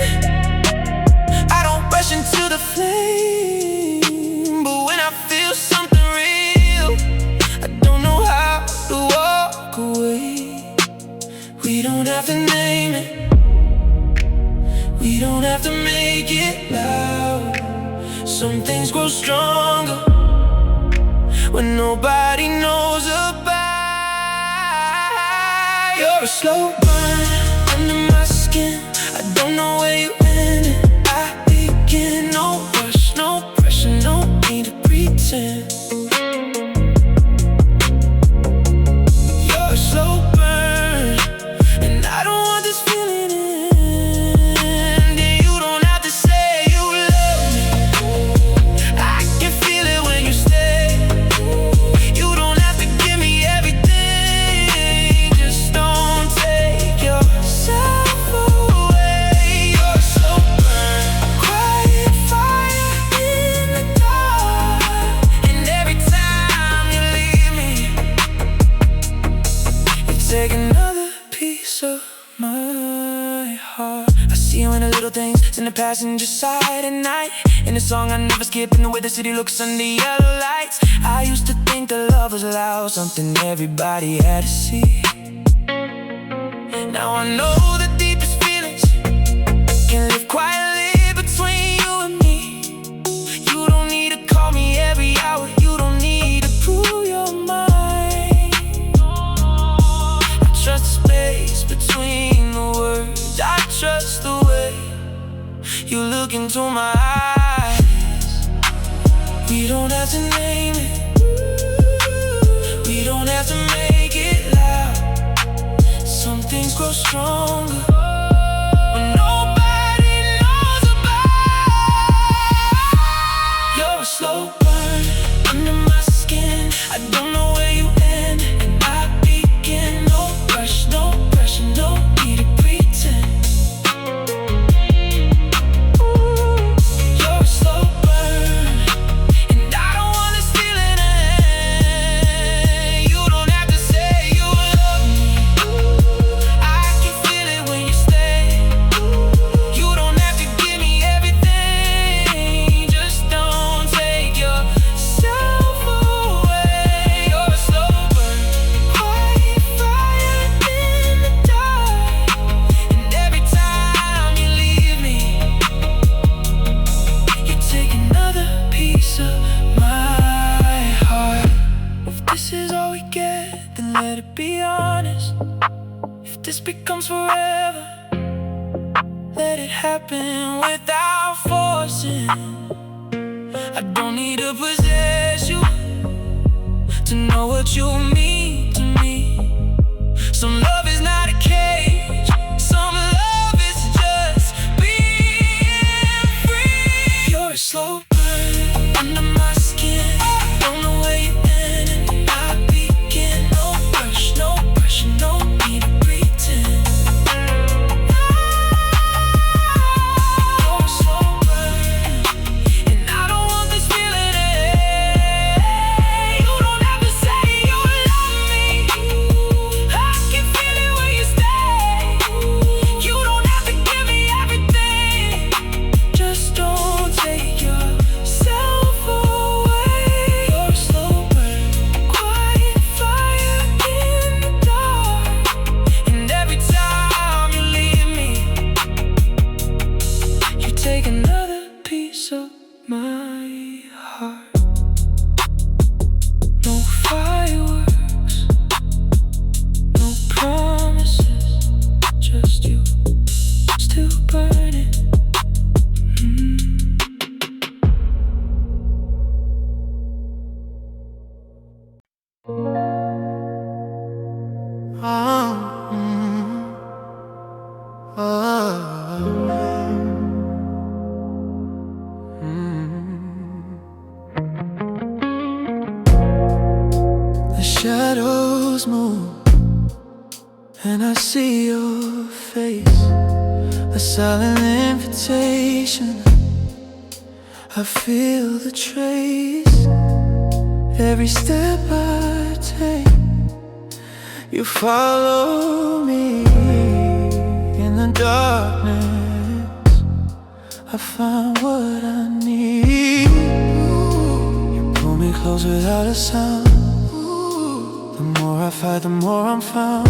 Speaker 1: I don't rush into the flame, but when I feel something real, I don't know how to walk away. We don't have to name it, we don't have to make it loud. Some things grow stronger when nobody knows about. You're a slow burn under my skin, I don't know where you ended, I begin. No rush, no pressure, no need to pretend. You're a slow burn, and I don't want this feeling end. And you don't have to say you love me, I can feel it when you stay. You don't have to give me everything, just don't take yourself away. You're a slow burn, a quiet fire in the dark. And every time you leave me, you take another piece of my heart. I see you in the little things, in the passenger side at night, in the song I never skip, in the way the city looks under yellow lights. I used to think that love was loud, something everybody had to see. Now I know the deepest feelings can live quietly between you and me. You don't need to call me every hour, you don't need to prove your mind. I trust the space between the words, I trust the way you look into my eyes. We don't have to name it, we don't have to make it loud. Some things grow stronger this becomes forever. Let it happen without forcing. I don't need to possess you to know what you mean to me. Some love is not a cage, some love is just being free. You're a slow burn under my skin. Don't know where you end and I begin. No rush, no pressure, no need to pretend. You're a slow burn, and I don't want this feeling to end. You don't have to say you love me, I can feel it when you stay. You don't have to give me everything, just don't take yourself away. You're a slow burn, quiet fire in the dark. And every time you leave me, you take another piece of my heart. No fireworks, no promises, just you still burning. The shadows move, and I see your face, a silent invitation. I feel the trace. Every step I take, you follow me. In the darkness, I find what I need. You pull me close without a sound. The more I fight, the more I'm found.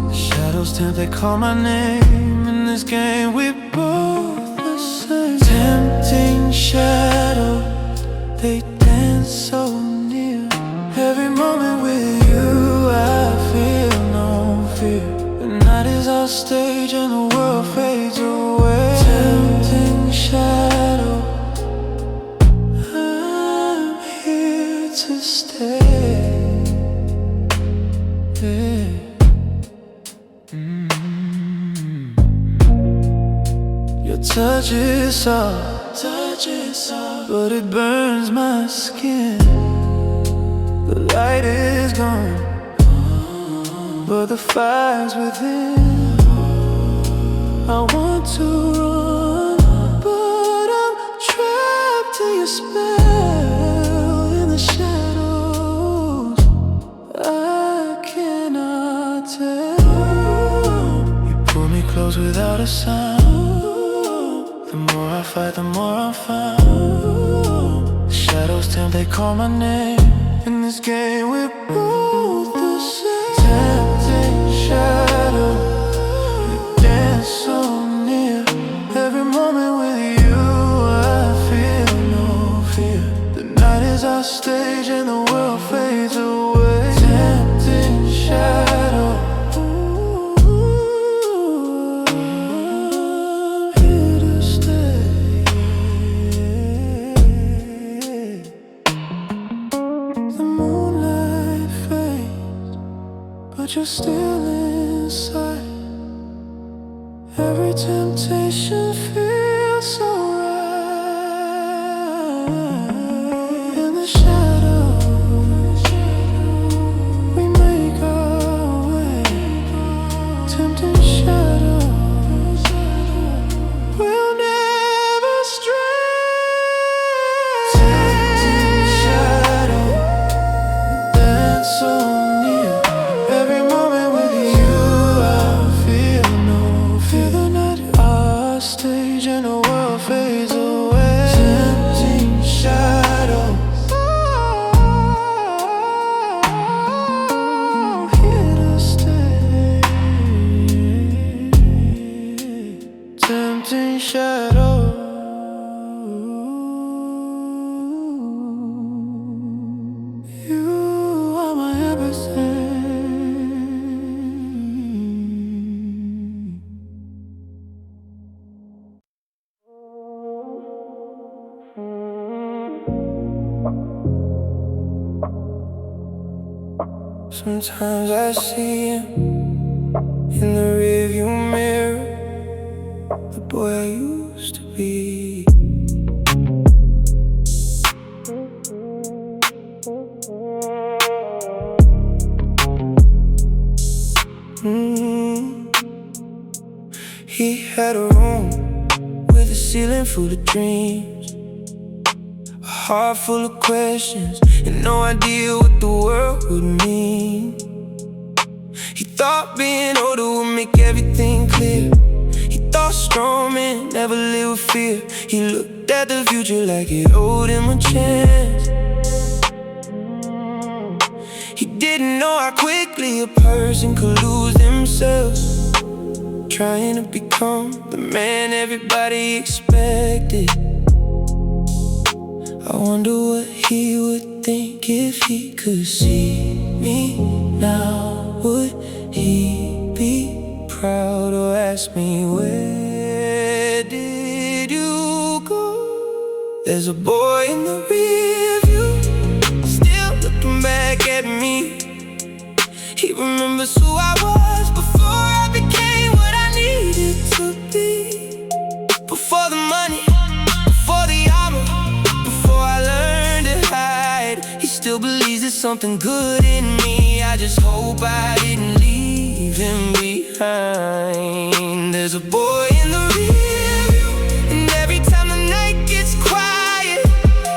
Speaker 1: The shadows tempt, they call my name. In this game, we both the same. Tempting shadows, they dance so near. Every moment with you, I feel no fear. The night is our stage and the world fades away. Tempting shadow, I'm here to stay. Your touch is soft, but it burns my skin. The light is gone, but the fire's within. I want to run, but I'm trapped in your spell. In the shadows, I cannot tell. You pull me close without a sound. The more I fight, the more I'm found. The shadows tempt, they call my name. In this game, we're both the same. Tempting shadow, you dance so near. Every moment with you, I feel no fear. The night is our stage and the world fades away. Tempting shadow, here to stay. The moonlight fades, but you're still inside. Every temptation feels so right. In the shadows, we make our way. Tempting shadows, we'll never stray. Tempting shadow, dance so near. Every moment with you, I feel no fear. The night, our stage and the world fades away. Tempting shadow, here to stay. Sometimes I see him in the rearview mirror, the boy I used to be. He had a room with a ceiling full of dreams, a heart full of questions, and no idea what the world would mean. He thought being older would make everything clear. He thought strong men never live with fear. He looked at the future like it owed him a chance. He didn't know how quickly a person could lose themselves, trying to become the man everybody expected. I wonder what he would think if he could see me now. Would he be proud or ask me, where did you go? There's a boy in the rear view, still looking back at me. He remembers who I was before I became what I needed to be. Before the money, before the armor, before I learned to hide. He still believes there's something good in me. I just hope I didn't leave him behind. There's a boy in the rear view, and every time the night gets quiet,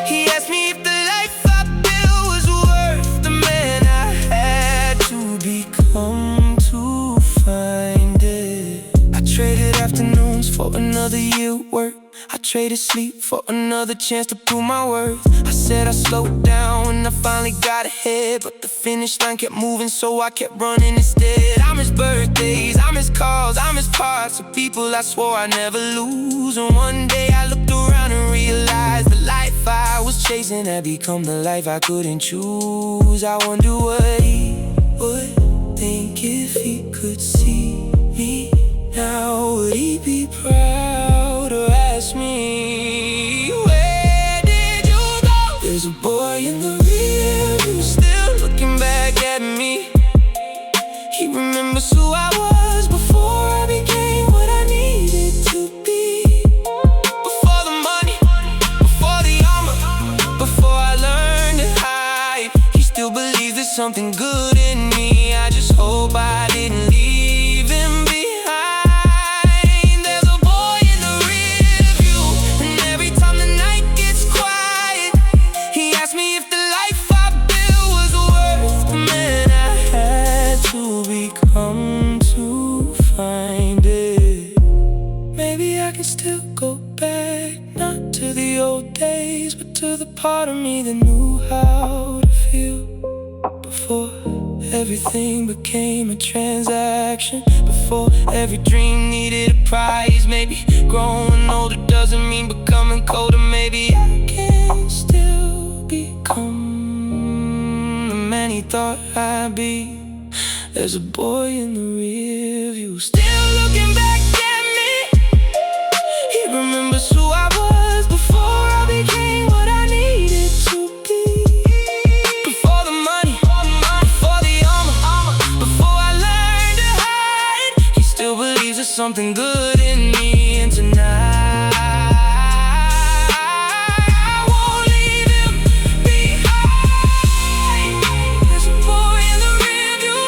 Speaker 1: he asks me if the life I built was worth the man I had to become to find it. I traded afternoons for another year of work. I traded sleep for another chance to prove my worth. I said I slowed down when I finally got ahead, but the finish line kept moving, so I kept running instead. I miss birthdays, I miss calls, I miss parts of people I swore I'd never lose. And one day I looked around and realized the life I was chasing had become the life I couldn't choose. I wonder what he would think if he could see me now. Would he be proud or ask me, where did you go? There's a boy in the rear view, still looking back at me. He remembers who I was before I became what I needed to be. Before the money, before the armor, before I learned to hide. He still believes there's something good in me. I just hope I didn't leave him behind. To the part of me that knew how to feel before everything became a transaction, before every dream needed a prize. Maybe growing older doesn't mean becoming colder. Maybe I can still become the man he thought I'd be. There's a boy in the rear view, still looking back at me. He remembers who I was before I became what I needed to be. Before the money, before the armor, before I learned to hide. He still believes there's something good in me. And tonight I won't leave him behind. There's a boy in the rear view,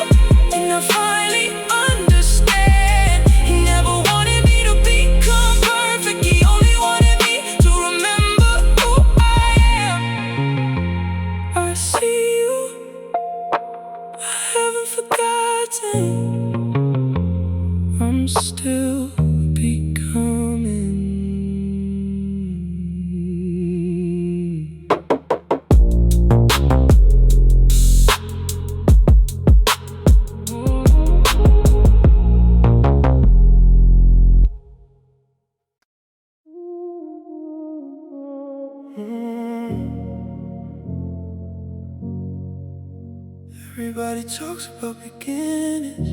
Speaker 1: and I finally understand. He never wanted me to become perfect. He only wanted me to remember who I am. I see you, I haven't forgotten. I'm still becoming. Everybody talks about beginnings,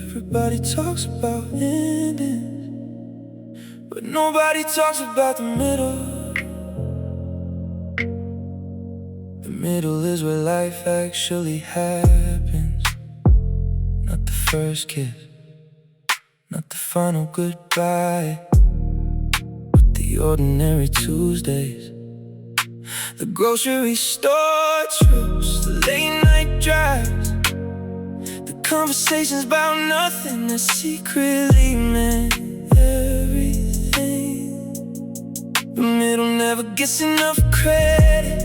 Speaker 1: everybody talks about endings, but nobody talks about the middle. The middle is where life actually happens. Not the first kiss, not the final goodbye, but the ordinary Tuesdays, the grocery store trips, the late night drives, the conversations about nothing that secretly meant everything. The middle never gets enough credit,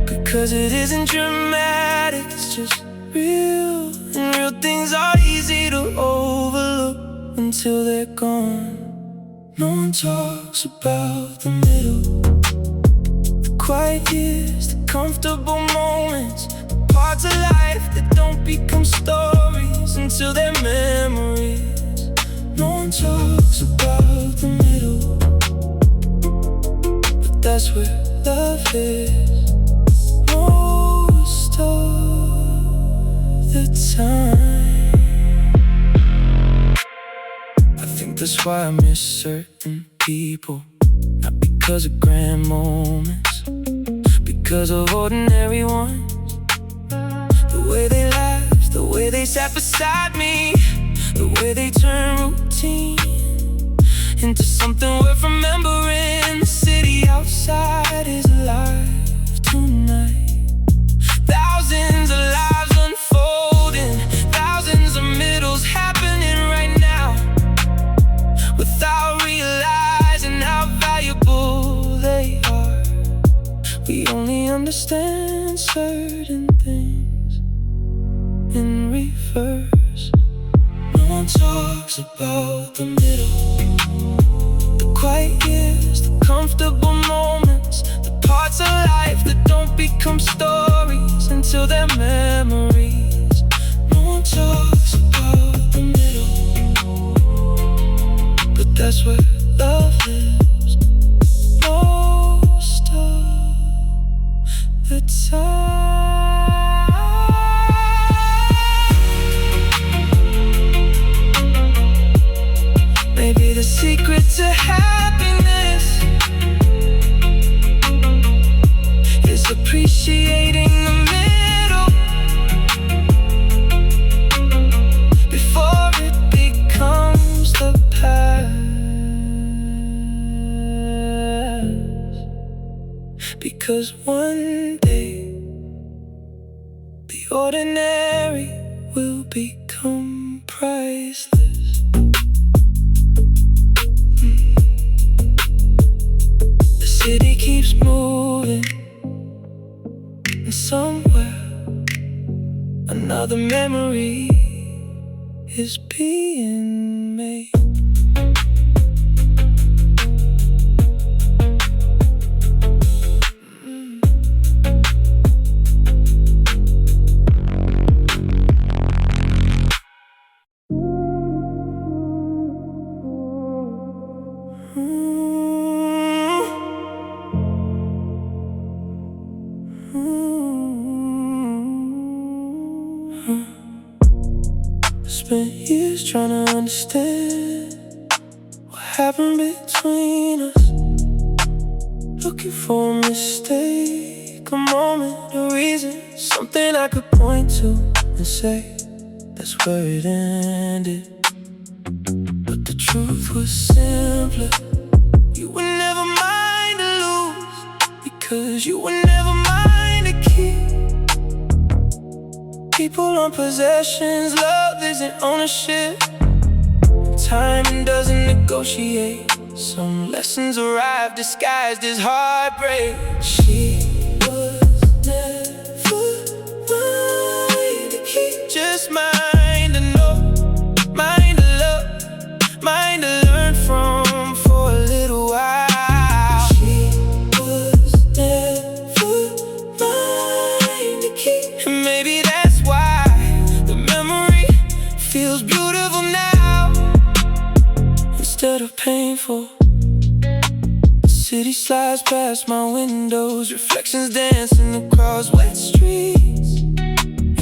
Speaker 1: because it isn't dramatic, it's just real. And real things are easy to overlook until they're gone. No one talks about the middle, the quiet years, the comfortable moments, the parts of life that don't become stories until they're memories. No one talks about the middle, but that's where love is most of the time. I think that's why I miss certain people, not because of grand moments, because of ordinary ones. The way they laughed, the way they sat beside me, the way they turn routine into something worth remembering. The city outside is alive tonight. Thousands of lives unfolding, thousands of middles happening right now, without realizing how valuable they are. We only understand certain things in reverse. No one talks about the middle, the quiet years, the comfortable moments, the parts of life that don't become stories until they're memories. No one talks about the middle, but that's where love lives most of the time. Maybe the secret to happiness is appreciating the middle before it becomes the past. Because one day the ordinary will become priceless. The city keeps moving, and somewhere another memory is being made. Spent years trying to understand what happened between us, looking for a mistake, a moment, a reason, something I could point to and say, that's where it ended. But the truth was simpler. You were never mine to lose, because you were never mine to keep. People on possessions, love isn't ownership. Time doesn't negotiate. Some lessons arrive disguised as heartbreak. She was never mine to keep, just mine to know, mine to love, mine to learn from for a little while. She was never mine to keep, and maybe that's why the memory feels beautiful now instead of painful. The city slides past my windows, reflections dance in the crowd's wet streets.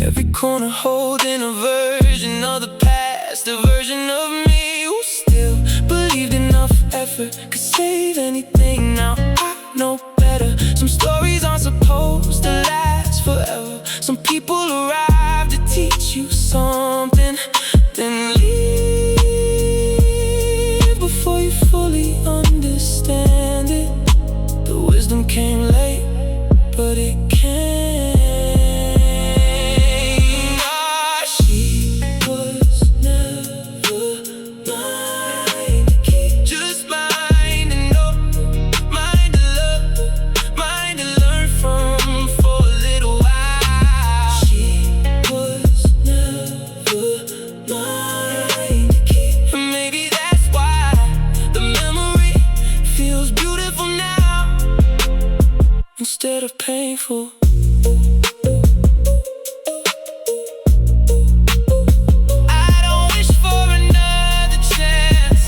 Speaker 1: Every corner holding a version of the past, a version of me who still believed enough effort could save anything. Now I know better. better. Some stories aren't supposed to last forever. Some people arrive to teach you something, then leave before you fully understand it. The wisdom came late, but it came. She was never mine to keep. Just mine to know, mine to love, mine to learn from for a little while. She was never mine to keep. And maybe that's why the memory feels beautiful now instead of painful. I don't wish for another chance.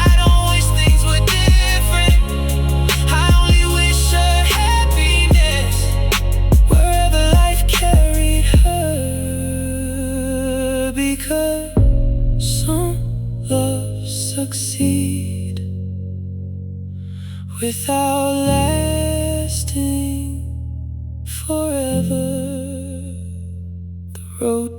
Speaker 1: I don't wish things were different. I only wish her happiness wherever life carried her. Because some love succeed without lasting forever. The road